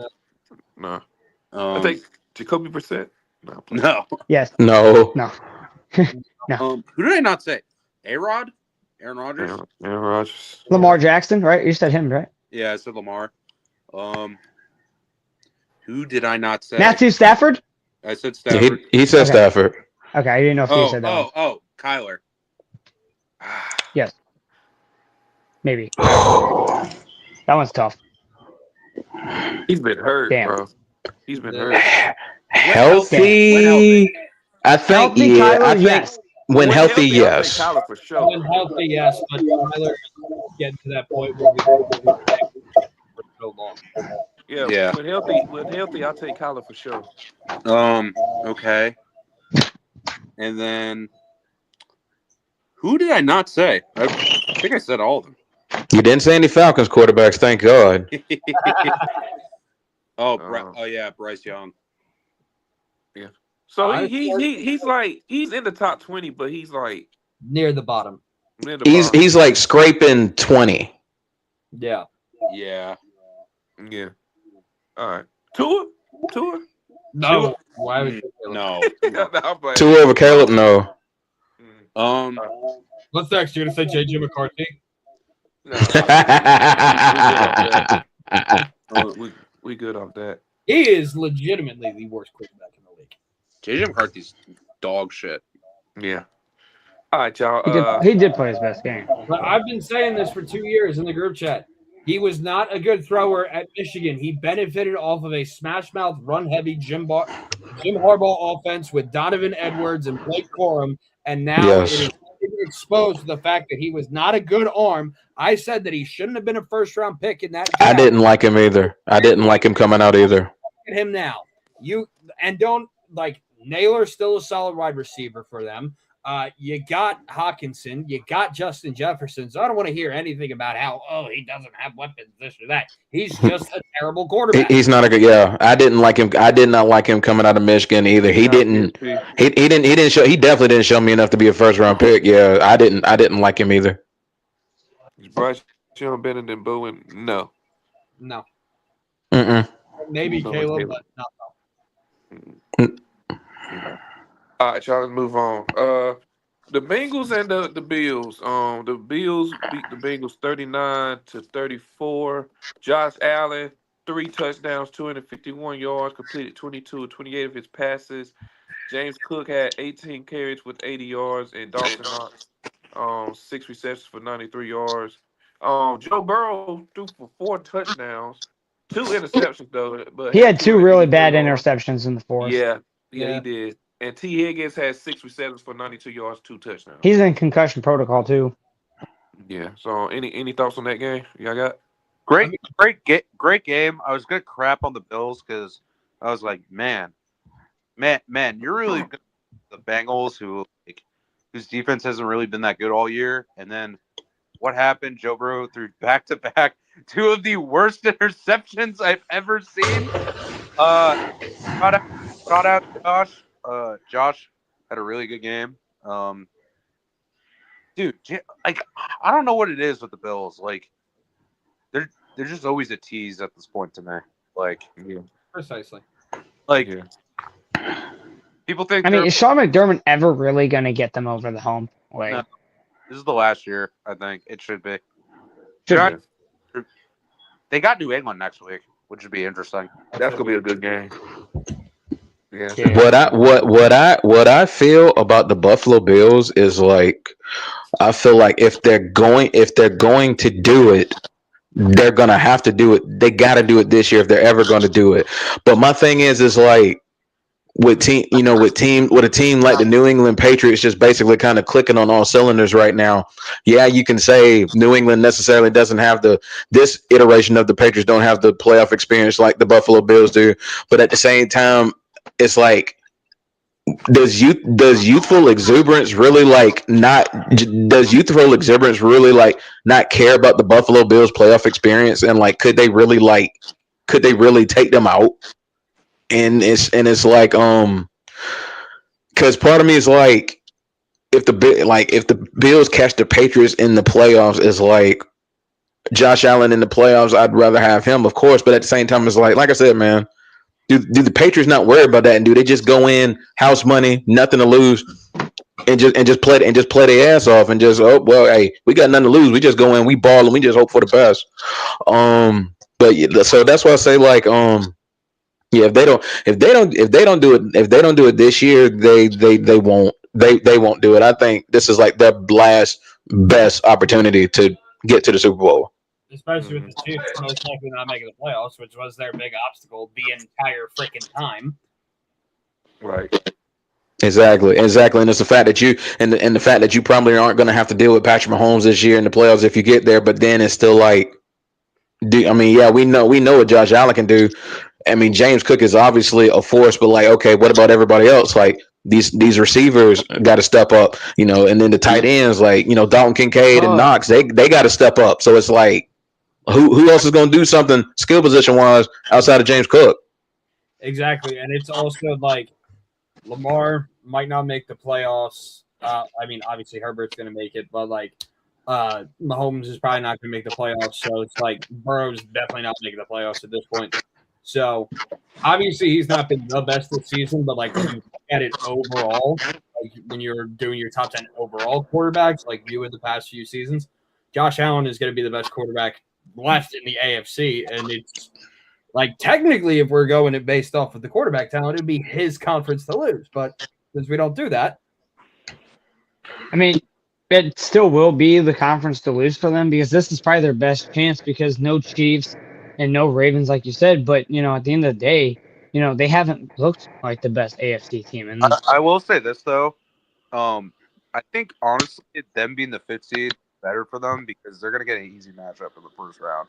I think Jacoby Brissett. No. Yes. No. No. Who did I not say? A-Rod? Aaron Rodgers? Aaron Rodgers. Lamar Jackson, right? You said him, right? Yeah, I said Lamar. Who did I not say? Matthew Stafford? I said Stafford. He said Stafford. Okay, I didn't know if you said that. Kyler. Yes. Maybe. That one's tough. He's been hurt, bro. He's been hurt. Healthy. I think, Kyler, I think when healthy, yes. Kyler for sure. When healthy, yes, but Kyler is getting to that point where we for so long. Yeah. When healthy, I'll take Kyler for sure. Okay. And then who did I not say? I think I said all of them. You didn't say any Falcons quarterbacks, thank God. Bryce Young. Yeah. So he's in the top 20, but he's like near the bottom. He's like scraping 20. Yeah. Yeah. Yeah. All right. Tua? No. Why would no. Tua over Caleb? No. What's next? You're gonna say JJ McCarthy? No. we good off that. He is legitimately the worst quarterback in the league. JJ McCarthy's dog shit. Yeah. All right, y'all. He did play his best game. But I've been saying this for 2 years in the group chat. He was not a good thrower at Michigan. He benefited off of a smash-mouth, run-heavy Jim Harbaugh offense with Donovan Edwards and Blake Corum, and now it is exposed to the fact that he was not a good arm. I said that he shouldn't have been a first-round pick in that draft. I didn't like him either. I didn't like him coming out either. Look at him now. Naylor's still a solid wide receiver for them. You got Hawkinson, you got Justin Jefferson. So I don't want to hear anything about how he doesn't have weapons, this or that. He's just a terrible quarterback. He's not a good. Yeah, I didn't like him. I did not like him coming out of Michigan either. He didn't. He didn't show. He definitely didn't show me enough to be a first round pick. Yeah, I didn't like him either. Is Bryce Young better than Bowen? No. Maybe Caleb, but no. All right, y'all, let's move on. The Bengals and the Bills. The Bills beat the Bengals 39-34. Josh Allen, 3 touchdowns, 251 yards, completed 22 of 28 of his passes. James Cook had 18 carries with 80 yards, and Dawson Knox 6 receptions for 93 yards. Joe Burrow threw for 4 touchdowns, 2 interceptions though, but He had had 2 two of the really easy bad ones. interceptions in the fourth. Yeah, he Yeah. did. And T. Higgins had 6 receptions for 92 yards, 2 touchdowns. He's in concussion protocol too. Yeah. So any thoughts on that game? Y'all got? Great game. I was gonna crap on the Bills because I was like, man, you're really good. The Bengals, whose defense hasn't really been that good all year, and then what happened? Joe Burrow threw back to back 2 of the worst interceptions I've ever seen. Shout out, shout out Josh. Josh had a really good game. Dude, like I don't know what it is with the Bills. Like they're just always a tease at this point to me. Like Yeah. Precisely. like Yeah. people think I mean, they're is Sean McDermott ever really going to get them over the hump? no. Like, This is the last year. I think it should be. should Yeah. be. They got New England next week, which would be interesting. That's gonna be a good game. Yeah. Yeah. What I feel about the Buffalo Bills is like I feel like if they're going to do it, they're gonna have to do it. They got to do it this year if they're ever going to do it. But my thing is like with a team like the New England Patriots just basically kind of clicking on all cylinders right now. Yeah, you can say New England necessarily doesn't have this iteration of the Patriots don't have the playoff experience like the Buffalo Bills do, but at the same time, it's like does youthful exuberance really like not does youthful exuberance really like not care about the Buffalo Bills playoff experience and like could they really take them out? And it's like because part of me is like if the Bills catch the Patriots in the playoffs is like Josh Allen in the playoffs, I'd rather have him, of course, but at the same time it's like I said, man, do the Patriots not worry about that, and do they just go in house money, nothing to lose, and just play their ass off, and just oh well, hey, we got nothing to lose, we just go in, we ball, and we just hope for the best. But yeah, so that's why I say like yeah, if they don't do it this year, they won't do it. I think this is like their last best opportunity to get to the Super Bowl. Especially with the Chiefs most likely not making the playoffs, which was their big obstacle the entire freaking time. Right. Exactly, and it's the fact that the fact that you probably aren't going to have to deal with Patrick Mahomes this year in the playoffs if you get there. But then it's still like, I mean, yeah, we know what Josh Allen can do. I mean, James Cook is obviously a force, but like, okay, what about everybody else? Like these receivers got to step up, and then the tight ends like Dalton Kincaid and Knox, they got to step up. So it's like, who else is going to do something skill position wise outside of James Cook? Exactly, and it's also like Lamar might not make the playoffs. I mean, obviously Herbert's going to make it, but like Mahomes is probably not going to make the playoffs. So it's like Burrow's definitely not making the playoffs at this point. So obviously he's not been the best this season, but like when you look at it overall, like when you're doing your top 10 overall quarterbacks, like you in the past few seasons, Josh Allen is going to be the best quarterback left in the AFC, and it's like technically, if we're going it based off of the quarterback talent, it'd be his conference to lose. But since we don't do that, I mean, it still will be the conference to lose for them because this is probably their best chance because no Chiefs and no Ravens, like you said. But at the end of the day, they haven't looked like the best AFC team. And I will say this though, I think honestly, them being the 5th seed better for them because they're gonna get an easy matchup in the first round.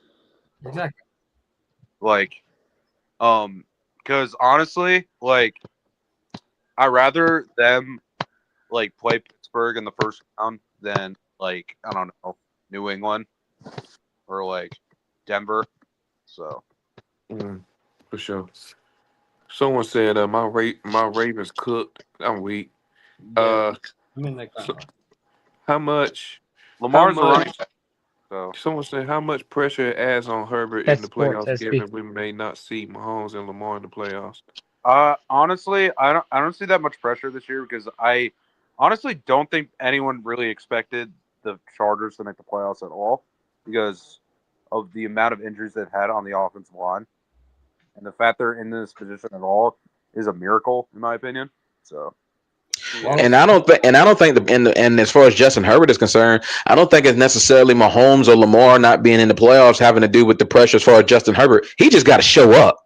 exactly. Like, because honestly, like, I'd rather them like play Pittsburgh in the first round than like I don't know New England or like Denver. So For sure. Someone said my Ravens cooked. I'm weak. Yeah, I mean, like, How much? Lamar's How the running much? back. So Someone said how much pressure it adds on Herbert that's in the sports playoffs, SP. given we may not see Mahomes and Lamar in the playoffs. honestly, I don't see that much pressure this year because I honestly don't think anyone really expected the Chargers to make the playoffs at all because of the amount of injuries they've had on the offensive line. And the fact they're in this position at all is a miracle, in my opinion. So Yeah. And I don't think and as far as Justin Herbert is concerned, I don't think it's necessarily Mahomes or Lamar not being in the playoffs having to do with the pressure as far as Justin Herbert. He just got to show up.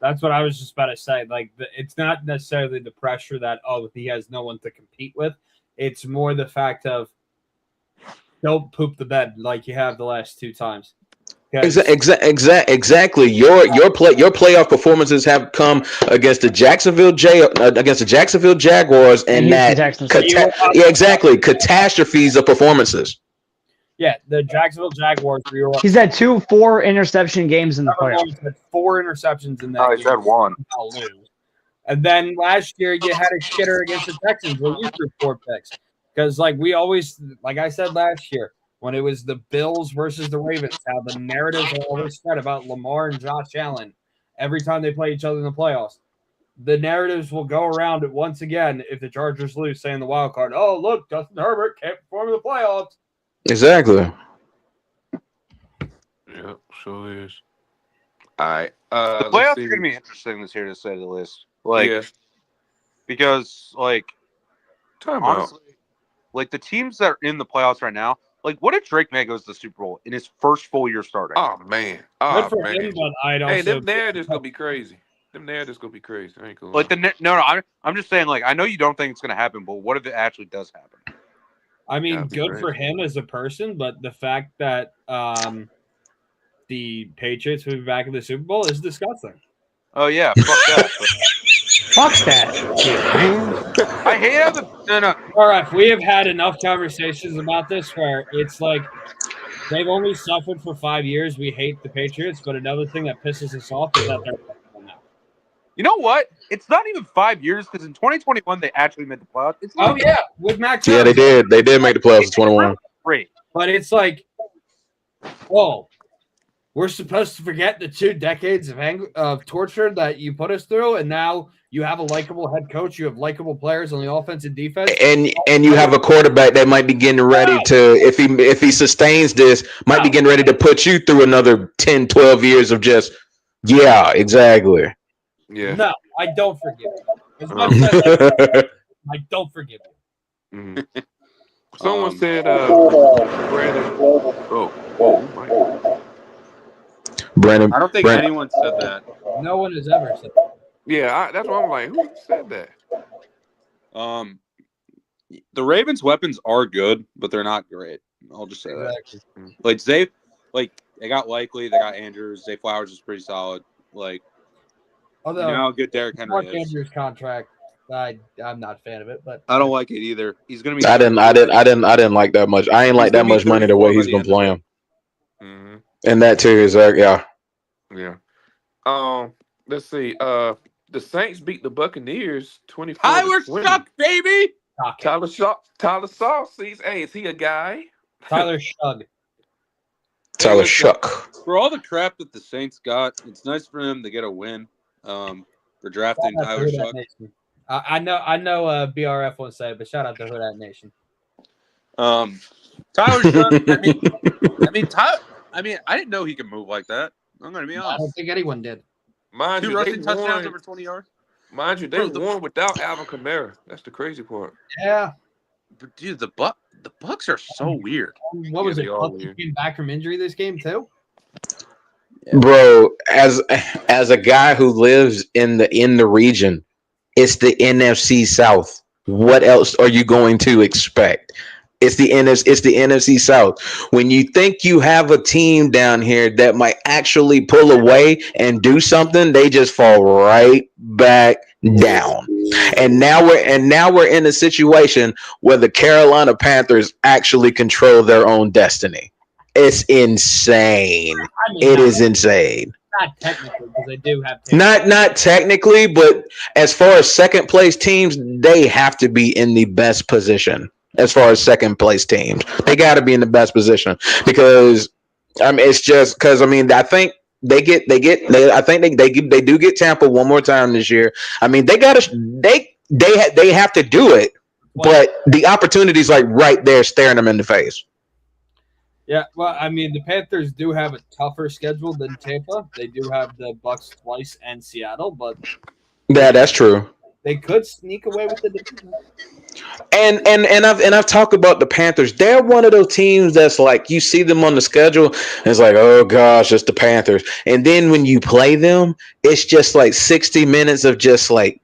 That's what I was just about to say. Like, it's not necessarily the pressure that, he has no one to compete with. It's more the fact of don't poop the bed like you have the last 2 times. Exactly. Your playoff performances have come against the Jacksonville Jaguars and that catastrophes of performances. Yeah, the Jacksonville Jaguars. He's had 4 interception games in the playoffs. Had 4 interceptions in that game. He's had 1. And then last year you had a shitter against the Texans where you threw 4 picks. Because like I said last year, when it was the Bills versus the Ravens, how the narratives are always spread about Lamar and Josh Allen every time they play each other in the playoffs. The narratives will go around it once again if the Chargers lose, saying the wild card, oh, look, Justin Herbert can't perform in the playoffs. Exactly. Yep, sure is. All right. The playoffs are going to be interesting this year, to say the least. Because, honestly, the teams that are in the playoffs right now, what if Drake May goes to the Super Bowl in his first full year starting? Oh, man. Good for him, but I'd also... Hey, them narratives going to be crazy. I ain't cool. I'm just saying, I know you don't think it's going to happen, but what if it actually does happen? I mean, good for him as a person, but the fact that the Patriots will be back in the Super Bowl is disgusting. Oh, yeah. Fuck that. Fuck that. I hate how no. All right, we have had enough conversations about this where it's like they've only suffered for 5 years. We hate the Patriots, but another thing that pisses us off is that they're now. You know what? It's not even 5 years because in 2021 they actually made the playoffs. With Mac Jones. Yeah, they did. They did make the playoffs in 21. Great, but it's like, we're supposed to forget the 2 decades of torture that you put us through, and now you have a likable head coach. You have likable players on the offense and defense, and you have a quarterback that might be getting ready to, if he sustains this, might be getting ready to put you through another 10, 12 years of just exactly. Yeah. No, I don't forgive you. As much as I don't forgive you. Mm-hmm. Someone said, Brandon. Brandon. I don't think anyone said that. No one has ever said that. Yeah, that's what I'm like. Who said that? The Ravens' weapons are good, but they're not great. I'll just say that. They got Likely, they got Andrews. Zay Flowers is pretty solid. Although, how good Derrick Henry is. Andrews' contract, I'm not a fan of it, but I don't like it either. He's gonna be. I didn't like that much. I ain't like that much money the way he's been playing. Mm-hmm. And that too is Yeah. Let's see. The Saints beat the Buccaneers 24-20. Tyler Shuck, baby. Tyler Shuck sees. Hey, is he a guy? Tyler Shuck. Tyler Shuck. For all the crap that the Saints got, it's nice for them to get a win. For drafting Tyler Shuck. I know. BRF won't say it, but shout out to Who Dat Nation. Tyler Shuck. I didn't know he could move like that. I'm going to be honest. I don't think anyone did. 2 rushing touchdowns over 20 yards. Mind you, they won without Alvin Kamara. That's the crazy part. Yeah. But dude, the Bucs are so weird. What was it? Bucs came back from injury this game too. Bro, as a guy who lives in the region, it's the NFC South. What else are you going to expect? It's the NFC South. When you think you have a team down here that might actually pull away and do something, they just fall right back down. And now we're in a situation where the Carolina Panthers actually control their own destiny. It's insane. It is insane. Not technically, because they do have not technically, but as far as second place teams, they have to be in the best position. As far as second place teams, they got to be in the best position because it's just because I think they do get Tampa one more time this year. I mean, they have to do it, but the opportunity's right there staring them in the face. Yeah, well, the Panthers do have a tougher schedule than Tampa. They do have the Bucs twice and Seattle, but yeah, that's true. They could sneak away with the division. And I've talked about the Panthers. They're one of those teams that's like you see them on the schedule, and it's like, oh gosh, it's the Panthers. And then when you play them, it's just like 60 minutes of just like,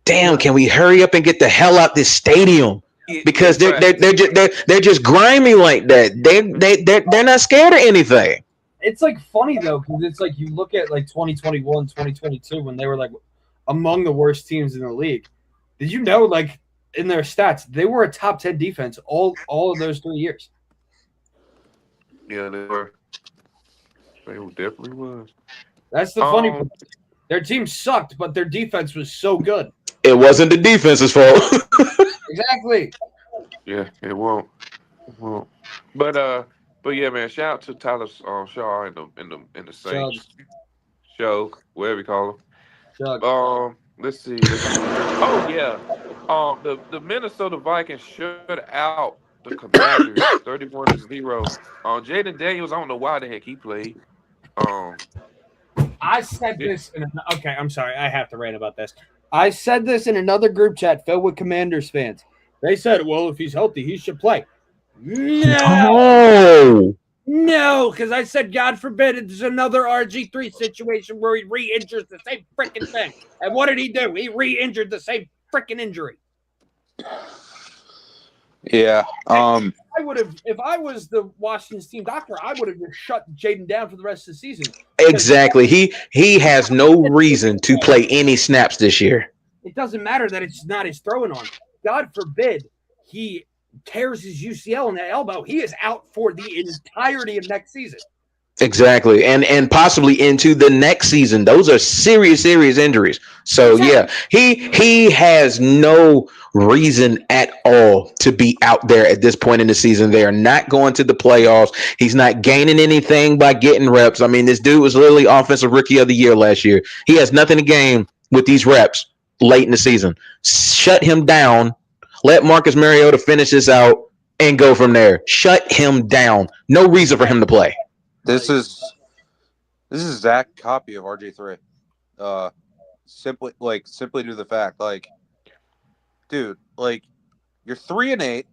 damn, can we hurry up and get the hell out this stadium? Because they're just grimy like that. They're not scared of anything. It's like funny though, because it's like you look at like 2021, 2022 when they were like among the worst teams in the league. Did you know, like in their stats, they were a top 10 defense all of those 3 years? Yeah, they were. They definitely was. That's the funny part. Their team sucked, but their defense was so good. It wasn't the defense's fault. Exactly. Yeah, it won't. But yeah, man. Shout out to Tyler Shaw in the Saints show, whatever you call him. Let's see. Oh yeah. The Minnesota Vikings shut out the Commanders 31-0. Jaden Daniels, I don't know why the heck he played. I said this okay, I'm sorry, I have to rant about this. I said this in another group chat filled with Commanders fans. They said, well, if he's healthy, he should play. No, because I said, God forbid, it's another RG3 situation where he re-injures the same freaking thing. And what did he do? He re-injured the same freaking injury. Yeah. If I was the Washington's team doctor, I would have just shut Jaden down for the rest of the season. Exactly. He has no reason to play any snaps this year. It doesn't matter that it's not his throwing arm. God forbid he tears his UCL in that elbow. He is out for the entirety of next season. Exactly. And possibly into the next season. Those are serious injuries. So yeah, he has no reason at all to be out there at this point in the season. They are not going to the playoffs. He's not gaining anything by getting reps. I mean, this dude was literally offensive rookie of the year last year. He has nothing to gain with these reps late in the season. Shut him down. Let Marcus Mariota finish this out and go from there. Shut him down. No reason for him to play. This is Zach copy of RJ3. Simply due to the fact, like, dude, like, you're 3-8,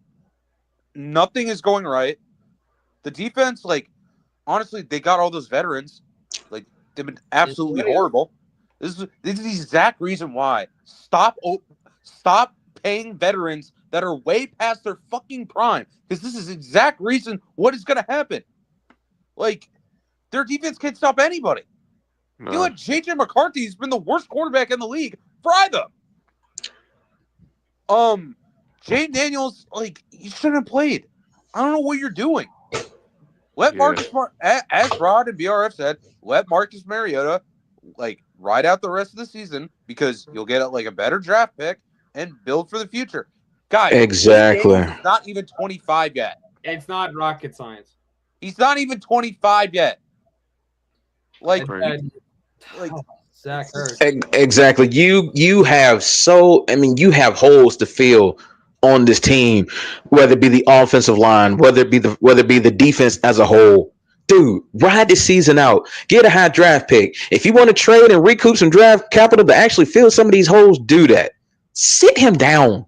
nothing is going right. The defense, like, honestly, they got all those veterans. Like, they've been absolutely horrible. This is the exact reason why. Stop paying veterans that are way past their fucking prime. Because this is the exact reason what is going to happen. Like, their defense can't stop anybody. No. You had J.J. McCarthy, who's been the worst quarterback in the league, fry them. Jane Daniels, like, you shouldn't have played. I don't know what you're doing. Let Marcus, as Rod and BRF said, let Marcus Mariota, like, ride out the rest of the season because you'll get, like, a better draft pick and build for the future. Guys, exactly. Jane Daniels is not even 25 yet. It's not rocket science. He's not even 25 yet. Like Zach Ertz. Exactly. You have holes to fill on this team, whether it be the offensive line, whether it be the defense as a whole. Dude, ride this season out. Get a high draft pick. If you want to trade and recoup some draft capital to actually fill some of these holes, do that. Sit him down.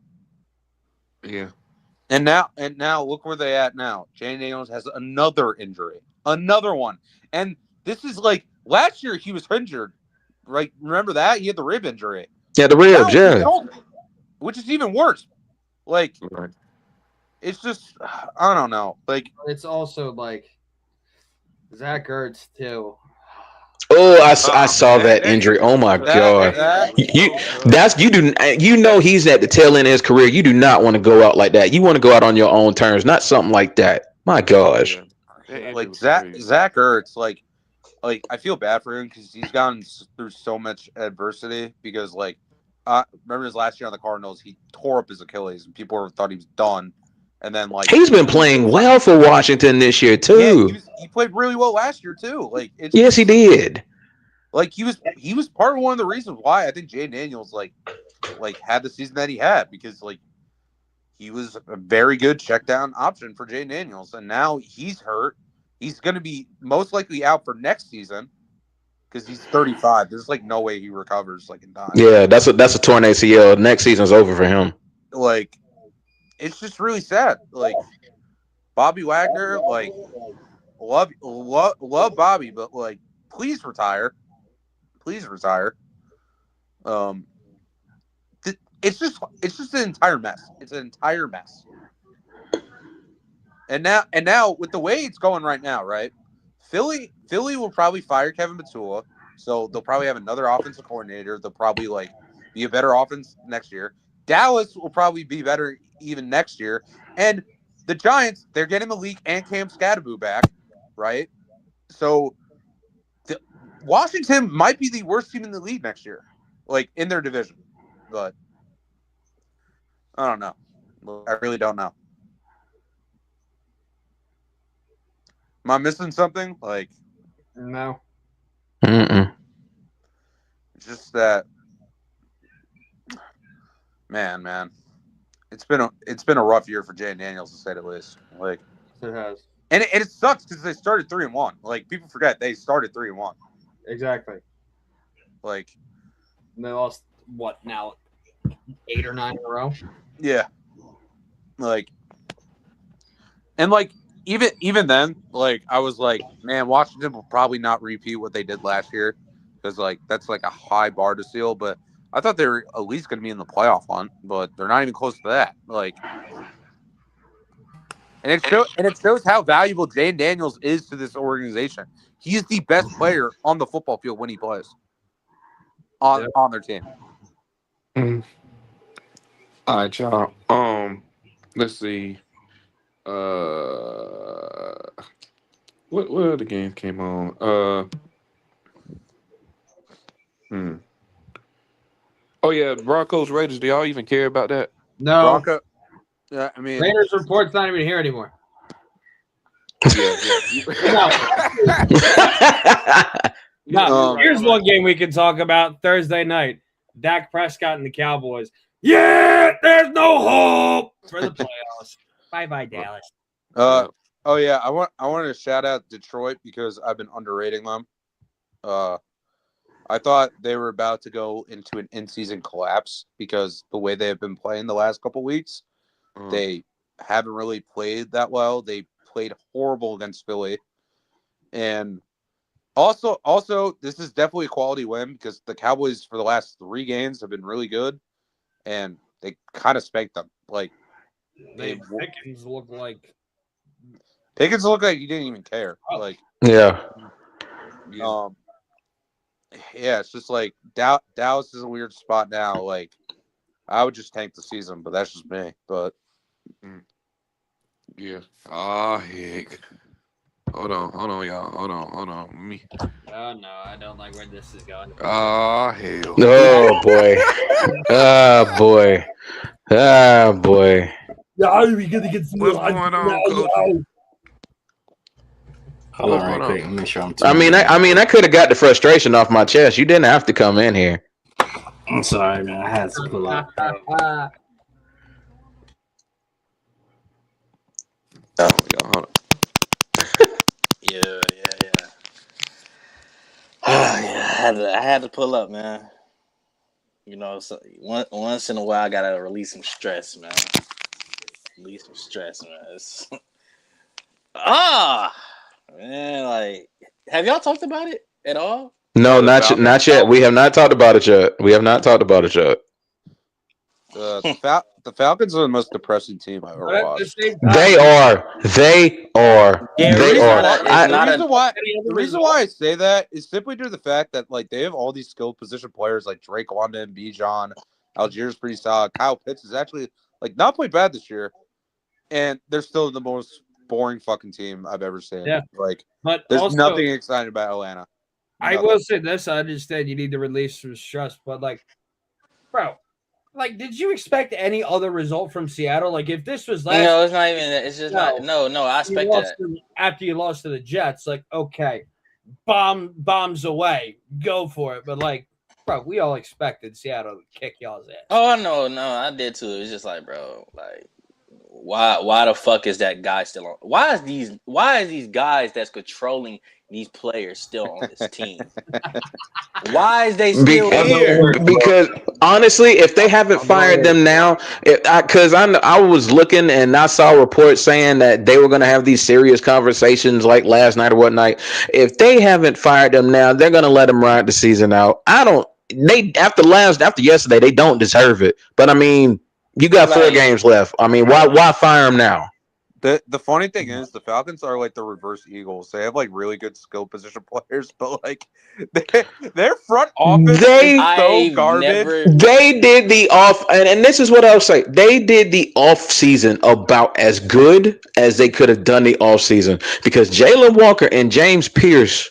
Yeah. And now look where they at now. Jane Daniels has another injury. Another one. And this is like last year he was injured. Right? Remember that? He had the rib injury. Yeah, the ribs, yeah. Which is even worse. Like, it's just, I don't know. Like, it's also like Zach Ertz too. Oh, I saw that injury. Oh my god! You know he's at the tail end of his career. You do not want to go out like that. You want to go out on your own terms, not something like that. My gosh! Like Zach Ertz, like I feel bad for him because he's gone through so much adversity. Because like, remember his last year on the Cardinals, he tore up his Achilles, and people thought he was done. And then like he's been playing well for Washington this year too. Yeah, he played really well last year too. Like yes, he did. Like he was part of one of the reasons why I think Jay Daniels like had the season that he had, because like he was a very good check down option for Jay Daniels, and now he's hurt. He's going to be most likely out for next season. because he's 35. There's like no way he recovers like in time. Yeah, that's a torn ACL. Next season's over for him. Like, it's just really sad. Like, Bobby Wagner, like, love Bobby, but like, please retire. Please retire. It's just an entire mess. It's an entire mess. And now with the way it's going right now, right? Philly will probably fire Kevin Patula, so they'll probably have another offensive coordinator. They'll probably like be a better offense next year. Dallas will probably be better even next year. And the Giants, they're getting Malik and Cam Scatterboo back, right? So Washington might be the worst team in the league next year, like in their division. But I don't know. I really don't know. Am I missing something? Like, No. Mm-mm. Just that, man. It's been a rough year for Jay Daniels to say the least. Like, It has. and it sucks because they started 3-1. Like, people forget they started 3-1. Exactly. Like, And they lost what now? 8 or 9 in a row. yeah. Like, and like even then, like I was like, man, Washington will probably not repeat what they did last year because like that's like a high bar to seal. But I thought they were at least going to be in the playoff hunt, but they're not even close to that. Like, and it shows how valuable Jay Daniels is to this organization. He's the best player on the football field when he plays on their team. Mm. All right, y'all. Let's see. What other games came on? Oh yeah, Broncos Raiders. Do y'all even care about that? No. Bronco. Yeah, I mean, Raiders report's not even here anymore. Yeah. No. Here's one game we can talk about Thursday night. Dak Prescott and the Cowboys. Yeah, there's no hope for the playoffs. Bye, Dallas. Oh yeah, I wanted to shout out Detroit because I've been underrating them. I thought they were about to go into an in-season collapse because the way they have been playing the last couple weeks, they haven't really played that well. They played horrible against Philly, and also this is definitely a quality win because the Cowboys for the last 3 games have been really good, and they kind of spanked them. Like Pickens look like he didn't even care. Like Yeah. it's just like Dallas is a weird spot now. Like I would just tank the season, but that's just me. But yeah. Oh heck. Hold on, y'all. Hold on. Me. Oh no, I don't like where this is going. Oh hell. Oh boy. Oh boy. Oh boy. Yeah, we gotta get some. What's going on, Coach? Hold on, right quick. Let me make sure I'm. I mean, I could have got the frustration off my chest. You didn't have to come in here. I'm sorry, man. I had to pull up. Hold on. Yeah. I had to pull up, man. You know, so once in a while, I gotta release some stress, man. It's... man, like, have y'all talked about it at all? No, not yet. We have not talked about it yet. The Falcons are the most depressing team I've ever watched. They are. Yeah, The reason why I say that is simply due to the fact that like they have all these skilled position players like Drake London, Bijan, Algiers pretty solid. Kyle Pitts is actually like not played bad this year, and they're still the most boring fucking team I've ever seen. Yeah, like but there's also, nothing exciting about Atlanta. I will say this: I understand you need to release some stress, but like, bro. Like, did you expect any other result from Seattle? Like, if this was last, no, it's not even. It's just not. No, I expect that. After you lost to the Jets, like, okay, bombs away, go for it. But like, bro, we all expected Seattle to kick y'all's ass. Oh no, I did too. It was just like, bro, like, Why the fuck is that guy still on? Why is these guys that's controlling these players still on this team? Why is they still here? Because honestly, if they haven't fired them now, because I was looking and I saw reports saying that they were going to have these serious conversations like last night or whatnot. If they haven't fired them now, they're going to let them ride the season out. After yesterday, they don't deserve it. But I mean, you got 4 games left. I mean, why fire them now? The funny thing is the Falcons are like the reverse Eagles. They have like really good skill position players, but like their front office is so garbage. They did the and this is what I'll say. They did the off season about as good as they could have done the off season because Jalen Walker and James Pierce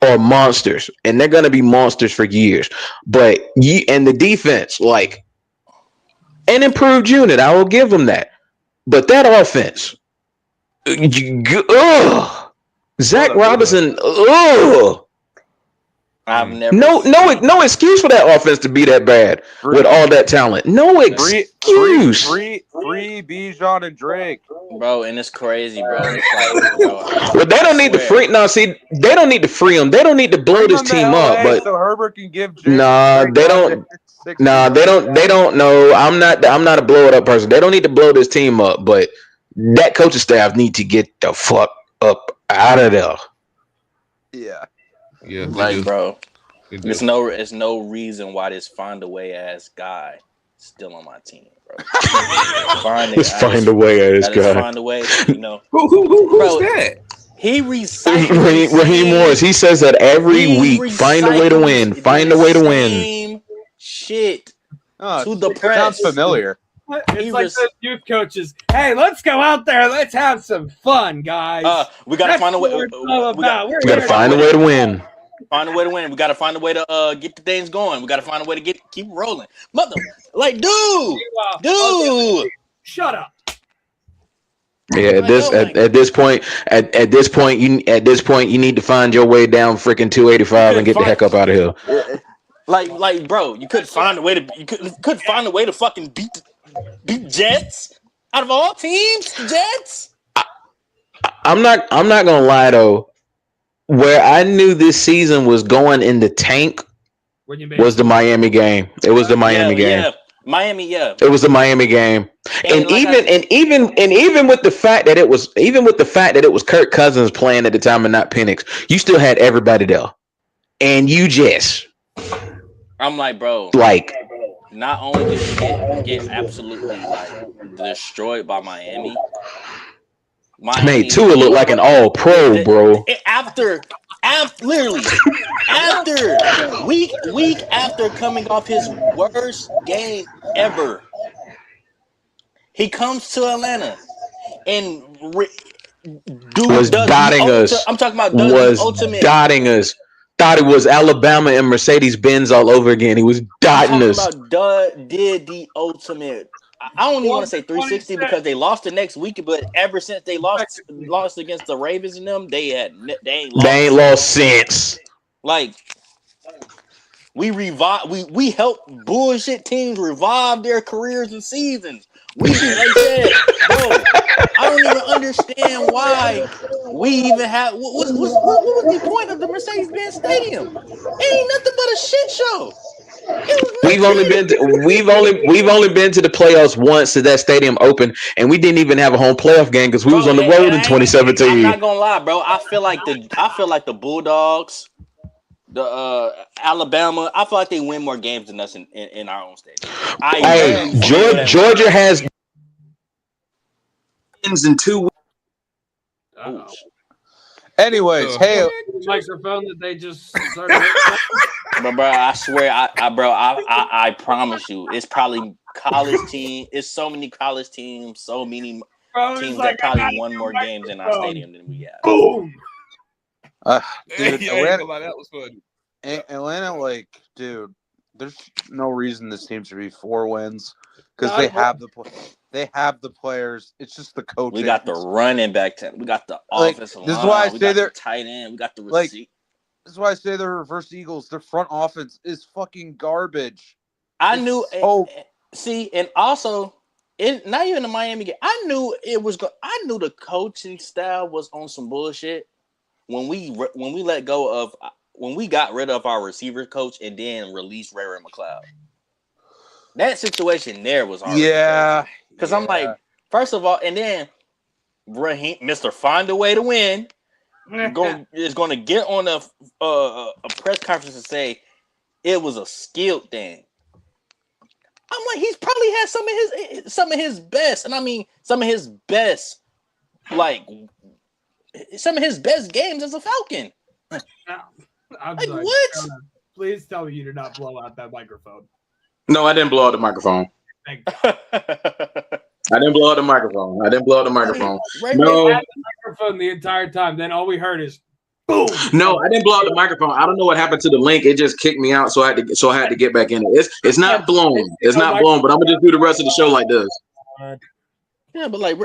are monsters, and they're gonna be monsters for years. But and the defense, like an improved unit, I will give them that. But that offense, Zach Robinson, I've never no excuse for that offense to be that bad with all that talent. No excuse. Free Bijan and Drake, bro, and it's crazy, bro. It's like, bro, but they don't need to free. No, see, they don't need to free them. They don't need to blow this team up. But so Herbert can give. They don't. Nah, they don't know. I'm not a blow it up person. They don't need to blow this team up, but that coaching staff need to get the fuck up out of there. Yeah. Yeah. Like, bro, there's no reason why this find a way ass guy still on my team, bro. Find a way ass guy. Find a way, you know. Who's that? He recycles Raheem Morris. He says that every week. Find a way to win. Find a way to win. Shit. To the press. Sounds familiar. It's like those youth coaches. Hey, let's go out there. Let's have some fun, guys. We gotta find a way. We gotta find a way to win. Find a way to win. We gotta find a way to get the things going. We gotta find a way to keep rolling. Like, dude. Shut up. Yeah, at this point, you need to find your way down freaking 285 and get the heck up out of here. Like, bro, you could find a way to fucking beat Jets out of all teams. Jets. I'm not gonna lie though. Where I knew this season was going in the tank was the Miami game. It was the Miami game. Yeah. Miami, yeah. It was the Miami game. And even with the fact that it was Kirk Cousins playing at the time and not Penix, you still had everybody there. And you just I'm like, bro. Like, not only did you get absolutely like destroyed by Miami made Tua look like an all-pro, bro. After week after coming off his worst game ever, he comes to Atlanta and was dotting us. I'm talking about dotting us. Thought it was Alabama and Mercedes-Benz all over again. He was dotting us. Did the ultimate. I don't even want to say 360 because they lost the next week, but ever since they lost against the Ravens and them, they ain't lost since. Like, we help bullshit teams revive their careers and seasons. We said, bro, I don't even understand why we even have. What was the point of the Mercedes-Benz Stadium? It ain't nothing but a shit show. We've only been to the playoffs once that stadium opened, and we didn't even have a home playoff game because we was on the road in 2017. I'm not gonna lie, bro. I feel like the Bulldogs, the Alabama. I feel like they win more games than us in our own stadium. Georgia has wins in 2 weeks. Anyways, hey, microphone that they just started. Bro, I swear, I promise you, it's probably college team. It's so many college teams, so many teams that probably won more games in our stadium than we have. Boom. Dude, Atlanta, that was fun. Atlanta, like, dude, there's no reason this team should be 4 wins because they have the players. It's just the coaching. We got the running back team. We got the offensive line. This is why I say they're tight end. We got the receiver. This is why I say they're reverse Eagles. Their front offense is fucking garbage. See, and also not even the Miami game. I knew it was. I knew the coaching style was on some bullshit when we let go of when we got rid of our receiver coach and then released Ray McLeod. That situation there was already because I'm like, first of all, and then Raheem, Mr. Find a Way to Win, is going to get on a press conference and say it was a skilled thing. I'm like, he's probably had some of his best, and I mean some of his best games as a Falcon. I'm like sorry. what? Please tell me you did not blow out that microphone. No, I didn't blow out the microphone. Thank God. I didn't blow out the microphone. Ray No, had the microphone the entire time. Then all we heard is boom. no, I didn't blow out the microphone. I don't know what happened to the link. It just kicked me out, so I had to get back in it. It's not blown. It's not blown, but I'm gonna just do the rest of the show like this. Yeah, but like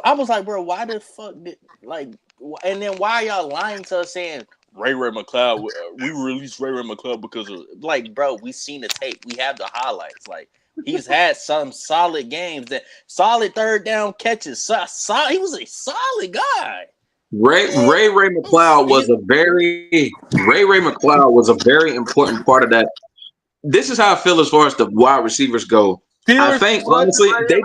I was like, bro, why the fuck did and then why are y'all lying to us saying Ray McLeod? We released Ray McLeod because of bro, we seen the tape, we have the highlights. Like he's had some solid games, that solid third down catches. He was a solid guy. Ray McLeod was a very important part of that. This is how I feel as far as the wide receivers go. I think honestly they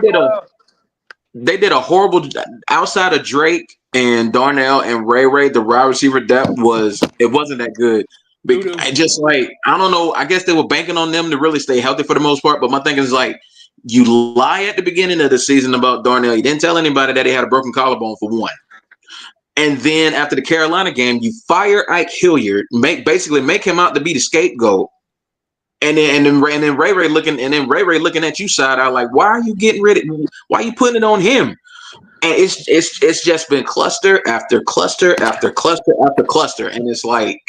did a horrible outside of Drake and Darnell and Ray. The wide receiver depth wasn't that good. I just I don't know. I guess they were banking on them to really stay healthy for the most part. But my thing is you lie at the beginning of the season about Darnell. You didn't tell anybody that he had a broken collarbone for one. And then after the Carolina game, you fire Ike Hilliard, basically make him out to be the scapegoat. And then Ray looking at you side out like, why are you getting rid of? Why are you putting it on him? And it's just been cluster after cluster after cluster after cluster, and it's like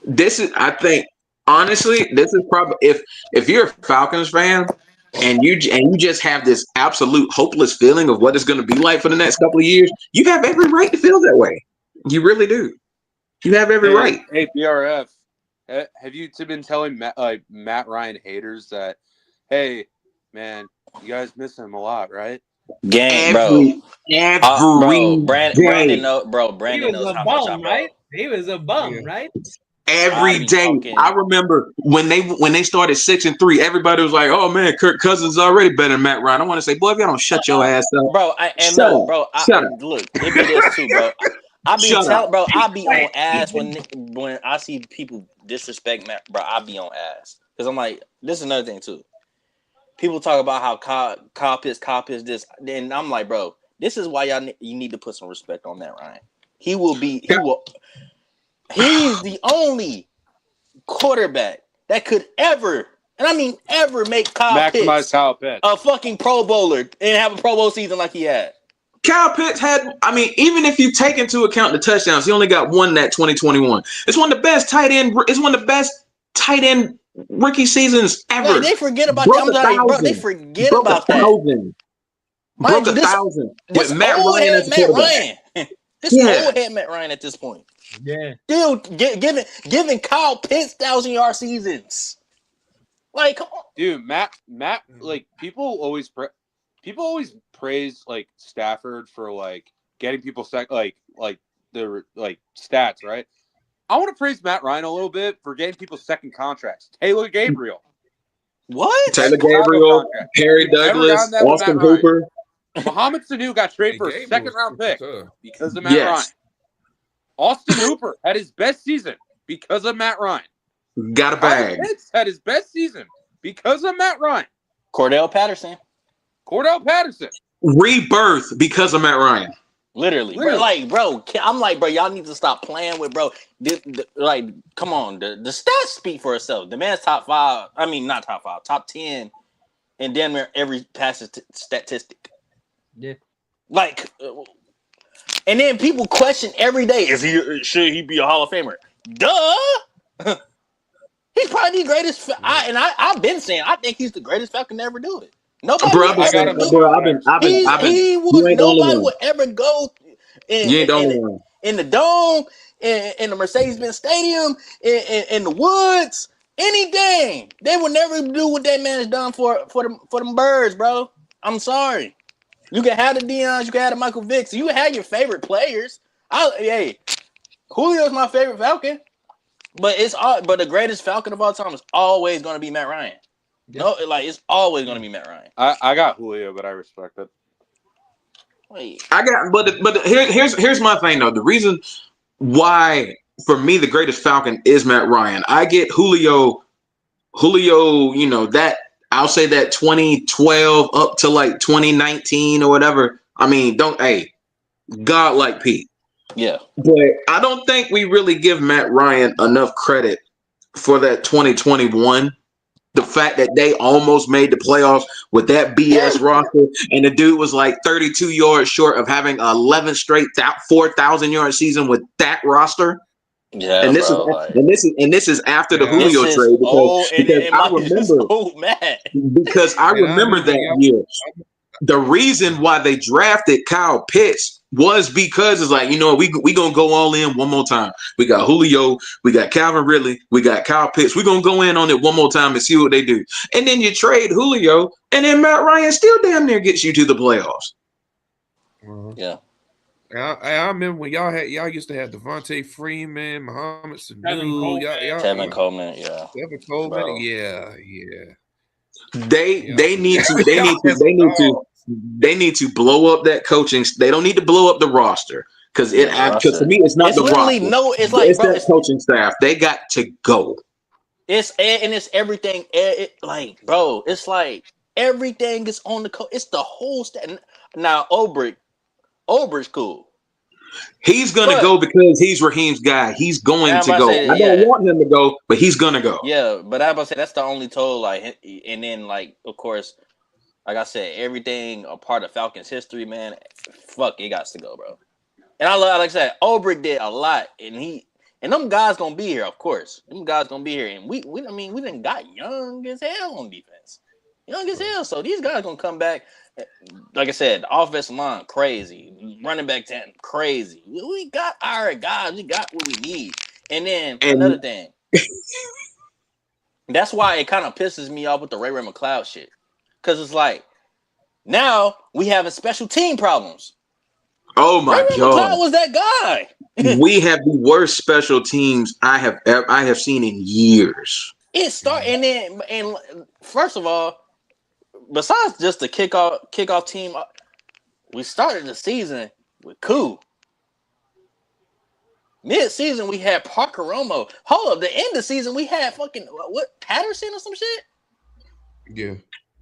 this is. I think honestly, this is probably if you're a Falcons fan and you just have this absolute hopeless feeling of what it's going to be like for the next couple of years, you have every right to feel that way. You really do. You have every right. Hey, BRF. Have you been telling Matt Ryan haters that, hey, man, you guys miss him a lot, right? Game, Brandon knows how much I right? He was a bum, right? Every day. I remember when they started 6-3, everybody was like, "Oh man, Kirk Cousins is already better than Matt Ryan." I want to say, boy, if y'all don't shut your ass up, bro. Look, it be this too, bro. I be on ass when I see people disrespect Matt, bro. I be on ass because I'm like, this is another thing too. People talk about how Kyle Pitts this, and I'm like, bro, this is why you need to put some respect on Matt Ryan. He's the only quarterback that could ever make Kyle Pitts a fucking Pro Bowler and have a Pro Bowl season like he had. Kyle Pitts had, even if you take into account the touchdowns, he only got one that 2021. It's one of the best tight end rookie seasons ever. Man, they forget about that. Bro, they forget about that. Broke 1,000 with Matt Ryan as a quarterback. Old head Matt Ryan at this point. Yeah. Dude, giving Kyle Pitts 1,000-yard seasons. Like, come on. Dude, Matt, like people always praise like Stafford for getting people the stats, right? I want to praise Matt Ryan a little bit for getting people second contracts. Taylor Gabriel. What? Taylor Gabriel, Harry Douglas, Austin Hooper. Mohamed Sanu got traded for a second-round pick because of Matt Ryan. Austin Hooper had his best season because of Matt Ryan. Got a bag. Pitts had his best season because of Matt Ryan. Cordell Patterson. Rebirth because of Matt Ryan. Literally. Bro, I'm like, bro, y'all need to stop playing with, bro. Come on. The stats speak for itself. The man's top 5. I mean, not top 5. Top 10 in Denver every passing statistic. Yeah. And then people question every day, should he be a Hall of Famer? Duh. He's probably the greatest. I've been saying I think he's the greatest Falcon to ever do it. Nobody. Nobody would ever go in the dome, in the Mercedes-Benz Stadium, in the woods, Anything. They would never do what that man has done for them birds, bro. I'm sorry. You can have the Deions, you can have the Michael Vicks, you can have your favorite players. Hey, Julio's my favorite Falcon, but the greatest Falcon of all time is always going to be Matt Ryan. Yeah. No, like it's always going to be Matt Ryan. I got Julio, but I respect it. Wait. But here's my thing though. The reason why for me the greatest Falcon is Matt Ryan. I get Julio, you know, that I'll say that 2012 up to like 2019 or whatever. I mean, God like Pete. Yeah. But I don't think we really give Matt Ryan enough credit for that 2021. The fact that they almost made the playoffs with that BS roster, and the dude was like 32 yards short of having 11 straight 4,000-yard season with that roster. Yeah, and this bro, is this is after the Julio trade because I remember that year. The reason why they drafted Kyle Pitts was because it's like, you know, we gonna go all in one more time. We got Julio, we got Calvin Ridley, we got Kyle Pitts. We're gonna go in on it one more time and see what they do. And then you trade Julio, and then Matt Ryan still damn near gets you to the playoffs. Yeah. I remember when y'all used to have Devontae Freeman, Muhammad Sanu, Tevin Coleman, bro. Yeah. They need to blow up that coaching. They don't need to blow up the roster because to me it's not the roster. It's that coaching staff. They got to go. It's everything. Bro, it's like everything is on the coach. It's the whole staff. Now Obrich's cool. He's gonna go because he's Raheem's guy. He's going to go. I don't want him to go, but he's gonna go. Yeah, but I'm about to say that's the only toll. Like, and then like, of course, like I said, everything a part of Falcons history, man. Fuck, it got to go, bro. And I love, like I said, Obrich did a lot, and them guys gonna be here, of course. Them guys gonna be here, and we done got young as hell on defense, young as hell. So these guys gonna come back. Like I said, the offensive line crazy, running back 10 crazy. We got our guys. We got what we need. And then another thing, that's why it kind of pisses me off with the Ray McCloud shit, because it's like now we having special team problems. Oh my God! McCloud was that guy. We have the worst special teams I have seen in years. And first of all, besides just the kickoff team, we started the season with Koo. Mid-season, we had Parker Romo. Hold up, the end of the season, we had fucking Patterson or some shit? Yeah.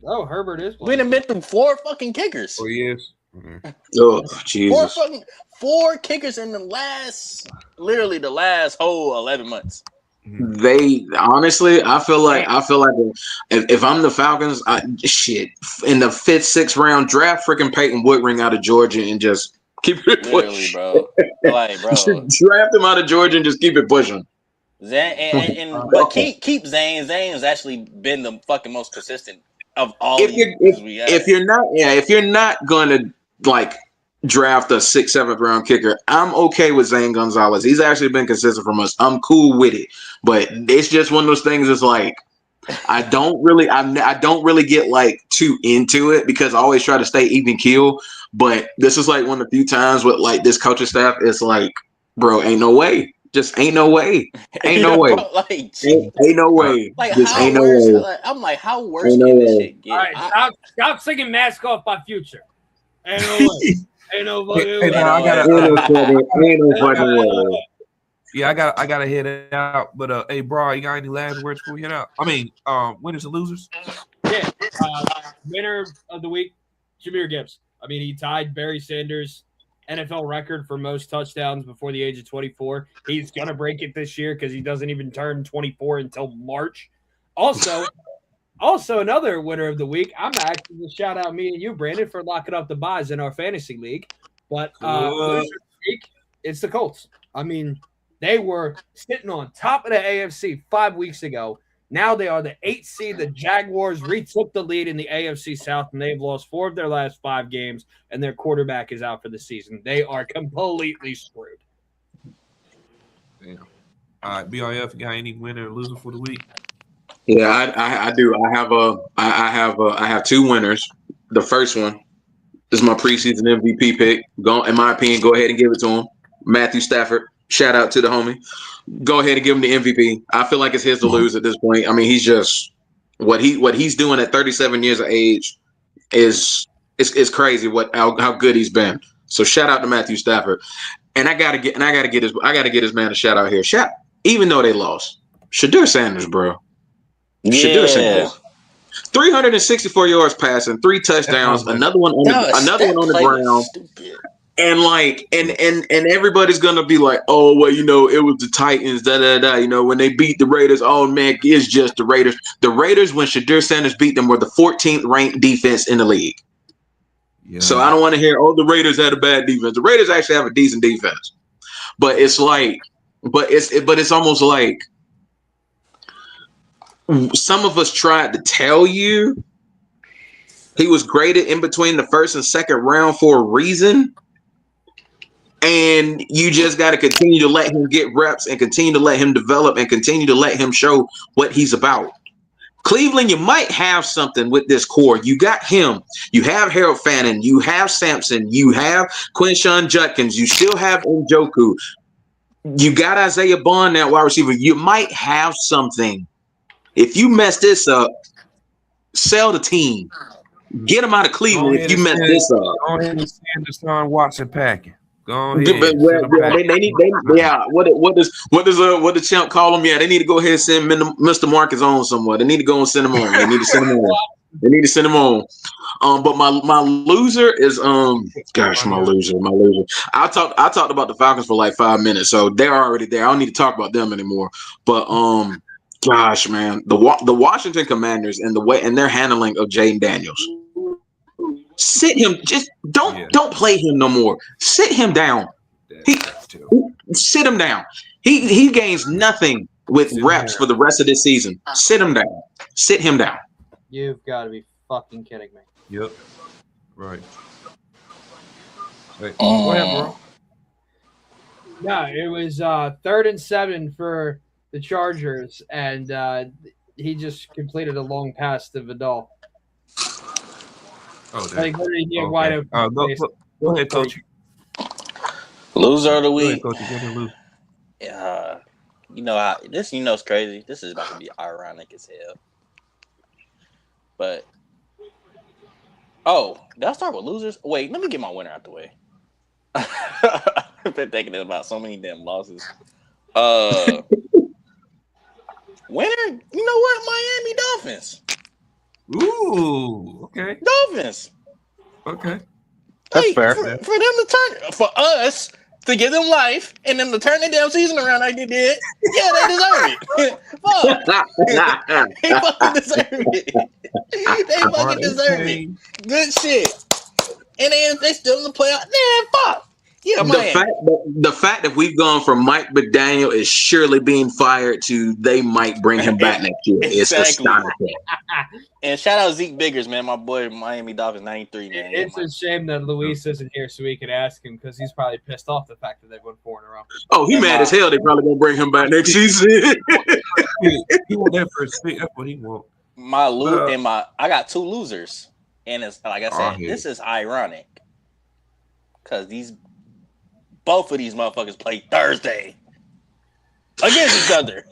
Oh, Herbert is playing. We done been through 4 fucking kickers. Oh, yes. Mm-hmm. Oh, Jesus. 4 kickers in the last whole 11 months. They honestly, I feel like if I'm the Falcons, in the 5th, 6th round draft freaking Peyton Woodring out of Georgia and just keep it pushing, bro. Like, bro, draft him out of Georgia and just keep it pushing. But keep Zane. Zane's actually been the fucking most consistent of all. If you're not going to like draft a 6th, 7th round kicker, I'm okay with Zane Gonzalez. He's actually been consistent from us. I'm cool with it, but it's just one of those things. It's like I don't really get like too into it because I always try to stay even keel. But this is like one of the few times with like this coaching staff. It's like, bro, ain't no way. Just ain't no way. Ain't no way. Bro, like, ain't no way. Like, just ain't no way. Like, I'm like, how worse can this shit get? All right, stop singing "Mask Off" by Future. Ain't no way. Ain't no fucking way. Yeah, I gotta head out. But hey, bro, you got any last words before we head out? I mean, winners and losers. Yeah, winner of the week, Jahmyr Gibbs. I mean, he tied Barry Sanders' NFL record for most touchdowns before the age of 24. He's gonna break it this year because he doesn't even turn 24 until March. Also, another winner of the week. I'm actually going to shout out me and you, Brandon, for locking up the buys in our fantasy league. But it's the Colts. I mean, they were sitting on top of the AFC 5 weeks ago. Now they are the 8th seed. The Jaguars retook the lead in the AFC South, and they've lost 4 of their last 5 games, and their quarterback is out for the season. They are completely screwed. Damn. All right, BRF, got any winner or loser for the week? Yeah, I do. I have two winners. The first one is my preseason MVP pick. Go, in my opinion, go ahead and give it to him. Matthew Stafford. Shout out to the homie. Go ahead and give him the MVP. I feel like it's his to lose at this point. I mean, he's just what he's doing at 37 years of age is crazy. How good he's been. So shout out to Matthew Stafford. And I gotta get his man a shout out here. Even though they lost, Shadur Sanders, bro. Shadur Yeah. Sanders. 364 yards passing, 3 touchdowns, another one on the ground. Stupid. And and everybody's gonna be like, oh well, it was the Titans, when they beat the Raiders. Oh man, it's just the Raiders. The Raiders, when Shadur Sanders beat them, were the 14th ranked defense in the league. Yeah. So I don't want to hear, oh, the Raiders had a bad defense. The Raiders actually have a decent defense, but it's almost like some of us tried to tell you he was graded in between the first and second round for a reason. And you just got to continue to let him get reps and continue to let him develop and continue to let him show what he's about. Cleveland, you might have something with this core. You got him. You have Harold Fannin. You have Sampson. You have Quinshon Judkins. You still have Njoku. You got Isaiah Bond now, wide receiver. You might have something. If you mess this up, sell the team. Get him out of Cleveland if you mess this up. Go ahead and send Deshaun Watson packing. Go ahead. What does Champ call him? Yeah, they need to go ahead and send Mr. Marcus on somewhere. They need to go and send him on. They need to send him on. They need to send him on. But my loser is my loser. I talked about the Falcons for like 5 minutes, so they're already there. I don't need to talk about them anymore. But gosh, man, the Washington Commanders and their handling of Jaden Daniels. Sit him. Just don't play him no more. Sit him down. Sit him down. He gains nothing with reps for the rest of this season. Sit him down. Sit him down. You've got to be fucking kidding me. Yep. Right. Wait, go ahead, bro. No, it was 3rd and 7 for the Chargers, and he just completed a long pass to Vidal. Oh, like literally wide open. Go ahead, Coach. Loser of the week. Go ahead, Coach. Go ahead, Yeah, it's crazy. This is about to be ironic as hell. But did I start with losers? Wait, let me get my winner out the way. I've been thinking about so many damn losses. Winner, you know what? Miami Dolphins. Ooh, okay. Dolphins. Okay. That's fair. For them to turn, for us to give them life and them to turn their damn season around like they did, yeah, they deserve it. Fuck. They fucking deserve it. They fucking deserve it. Good shit. And they still in the playoff. Man, fuck. Yeah, the fact that we've gone from Mike McDaniel is surely being fired to they might bring him back next year. It's astonishing. And shout out Zeke Biggers, man, my boy, Miami Dolphins 93, man. It's a shame that Luis isn't here so we could ask him because he's probably pissed off the fact that they've won 4 in a row. Oh, he mad as hell. They probably gonna bring him back next season. He want that first pick. That's what he want. I got 2 losers, and it's like I said, this is ironic because both of these motherfuckers play Thursday against each other.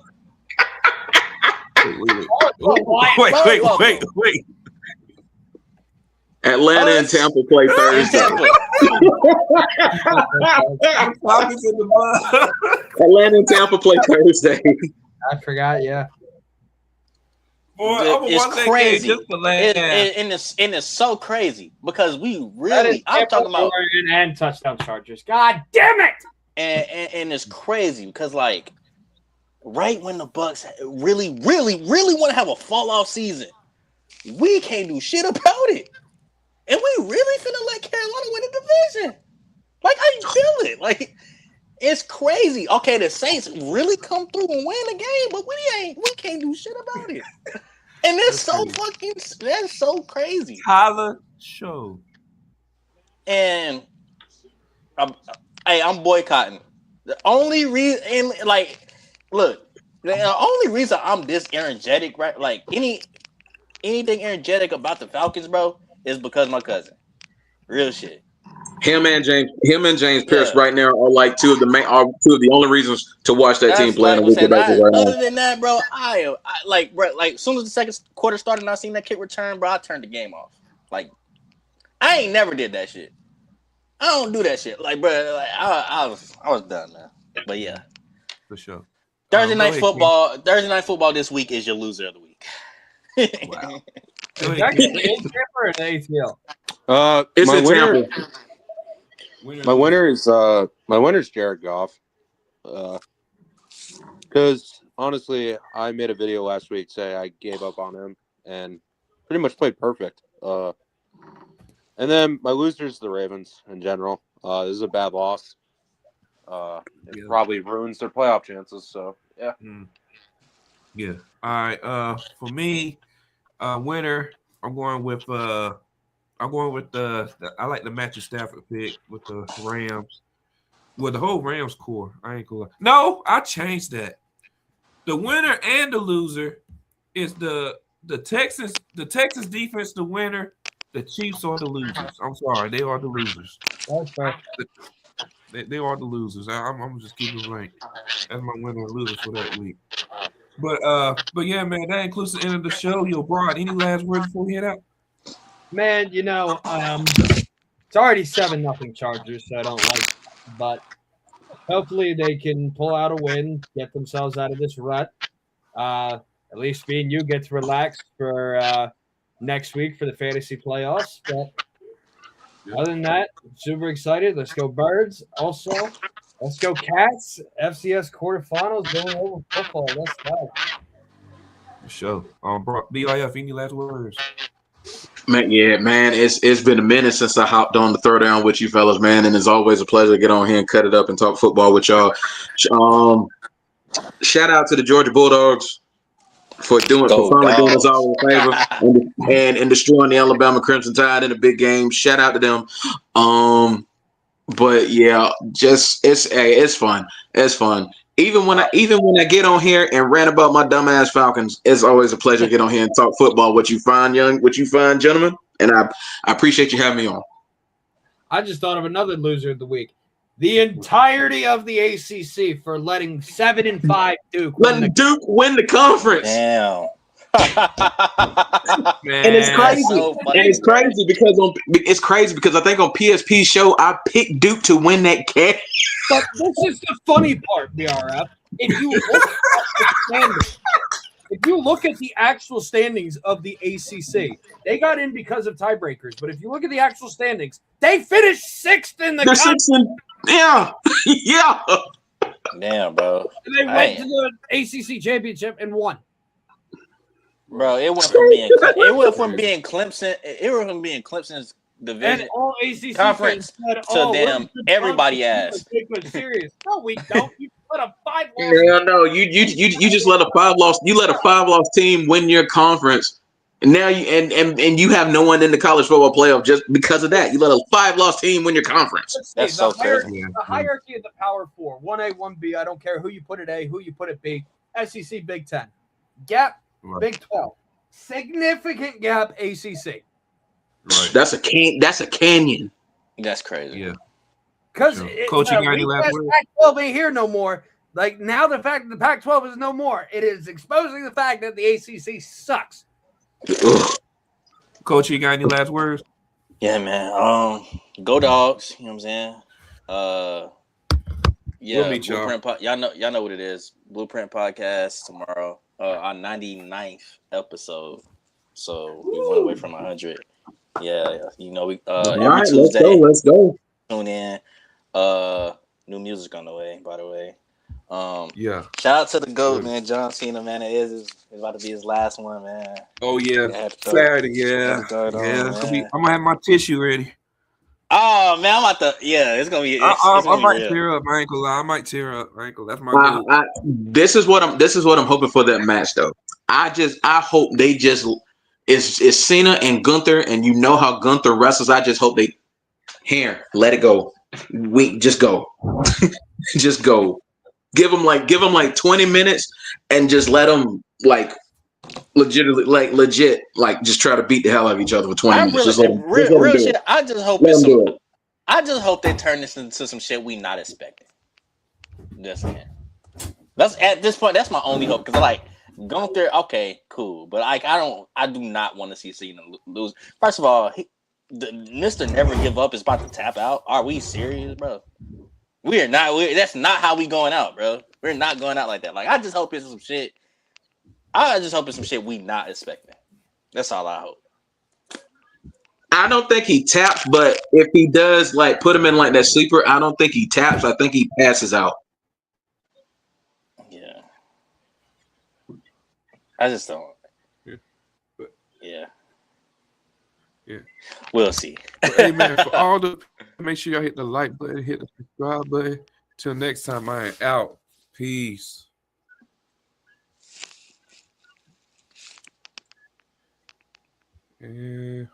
Wait. Atlanta and Tampa play Thursday. Atlanta and Tampa play Thursday. I forgot, yeah. Boy, it's crazy. It's so crazy because I'm talking about and touchdown Chargers. God damn it! And it's crazy because like right when the Bucks really want to have a fall off season, we can't do shit about it, and we really finna let Carolina win the division. Like I feel it. Like it's crazy. Okay, the Saints really come through and win the game, but we can't do shit about it. And that's so crazy. Tyler Show. And I'm boycotting. The only reason, and like, look, The only reason I'm this energetic, right? Like anything energetic about the Falcons, bro, is because my cousin. Real shit. Him and James Pierce Yeah. right now are like two of the only reasons to watch that team That's play on like a I'm weekly saying. basis right now. Other than that, bro, I like, bro, like as soon as the second quarter started and I seen that kick return, bro, I turned the game off. Like, I ain't never did that shit. I don't do that shit. Like, bro, like, I was done, man. But yeah, For sure. Thursday Go night ahead, football. Thursday night football this week is your loser of the week. Wow. Go Is ahead, that King. going to be in Tampa or an ATL? It's My in winner, Tampa. my winner's Jared Goff. Because honestly, I made a video last week say I gave up on him and pretty much played perfect. And then my loser's the Ravens in general. This is a bad loss. It probably ruins their playoff chances. So yeah. Yeah. All right. For me, winner, I'm going with the I like the Matthew Stafford pick with the Rams. Well, the whole Rams core. I ain't gonna lie. No, I changed that. The winner and the loser is the Texans. The Texans defense, the winner. The Chiefs are the losers. I'm sorry, they are the losers. That's fair. They are the losers. I'm just keeping it blank. That's my winner and loser for that week. But yeah, man, that includes the end of the show. Yo, Broad, any last words before we head out? Man, it's already 7-0 Chargers, so I don't like it. But hopefully they can pull out a win, get themselves out of this rut. At least me and you get to relax for next week for the fantasy playoffs. But other than that, super excited. Let's go Birds. Also, let's go Cats. FCS quarterfinals going over football. Let's go. For sure. BIF, any last words? Man, yeah, man, it's been a minute since I hopped on the Throwdown with you fellas, man, and it's always a pleasure to get on here and cut it up and talk football with y'all. Shout out to the Georgia Bulldogs for Go finally doing us dogs. all a favor and destroying the Alabama Crimson Tide in a big game. Shout out to them. But yeah, just it's fun. It's fun. Even when I get on here and rant about my dumbass Falcons, it's always a pleasure to get on here and talk football. What you find, gentlemen, and I appreciate you having me on. I just thought of another loser of the week. The entirety of the ACC for letting 7-5 Duke win the conference. Damn. Man, and it's crazy. So funny, and it's crazy because I think on PSP's show I picked Duke to win that game. But this is the funny part, BRF. If you look at the actual standings of the ACC, they got in because of tiebreakers. But if you look at the actual standings, they finished 6th in the country. Yeah. Yeah. Damn, bro. And they went to the ACC championship and won. Bro, it went from being Clemson's division and all ACC conference said, to them everybody asked. Serious. No, we don't. You put a 5-loss. No, you just let a 5-loss team win your conference. And now you have no one in the college football playoff just because of that. You let a 5-loss team win your conference. That's so crazy. The hierarchy of the Power Four: 1A, 1B. I don't care who you put at A, who you put at B. SEC, Big 10, gap, Big 12, significant gap, ACC. Right. That's a canyon. That's crazy. Yeah. Because Coach, you got any last words? Pac-12 ain't here no more. Like now, the fact that the Pac-12 is no more, it is exposing the fact that the ACC sucks. Coach, you got any last words? Yeah, man. Go Dogs. You know what I'm saying? Yeah, we'll meet y'all know what it is. Blueprint Podcast tomorrow. Our 99th episode. So we went away from 100. Yeah, we every Tuesday. Let's go. Tune in. New music on the way, by the way. Yeah. Shout out to the GOAT, man. John Cena, man. It's about to be his last one, man. Oh yeah. Saturday, yeah. I'm gonna have my tissue ready. Oh man, I'm about to. Yeah, it's gonna be. I might tear up. I ain't gonna lie. I might tear up. That's my goal. This is what I'm hoping for that match though. I hope they just it's Cena and Gunther, and you know how Gunther wrestles. I just hope they let it go. We just go, just go. Give them like 20 minutes and just let them like legit just try to beat the hell out of each other for 20 I minutes. really, Just let them real do shit. it. I just hope Let it's them some. do it. I just hope they turn this into some shit we not expecting. Just saying. That's at this point. That's my only hope because like Gunther, okay, cool, but like I do not want to see Cena lose. First of all, Mr. Never Give Up is about to tap out. Are we serious, bro? We are not. That's not how we going out, bro. We're not going out like that. Like I just hope it's some shit. I just hope it's some shit we not expecting. That's all I hope. I don't think he taps, but if he does like put him in like that sleeper, I don't think he taps. I think he passes out. Yeah. I just don't. Yeah. Yeah. Yeah. We'll see. But, hey man, for all the make sure y'all hit the like button, hit the subscribe button. Till next time, I am out. Peace. Yeah.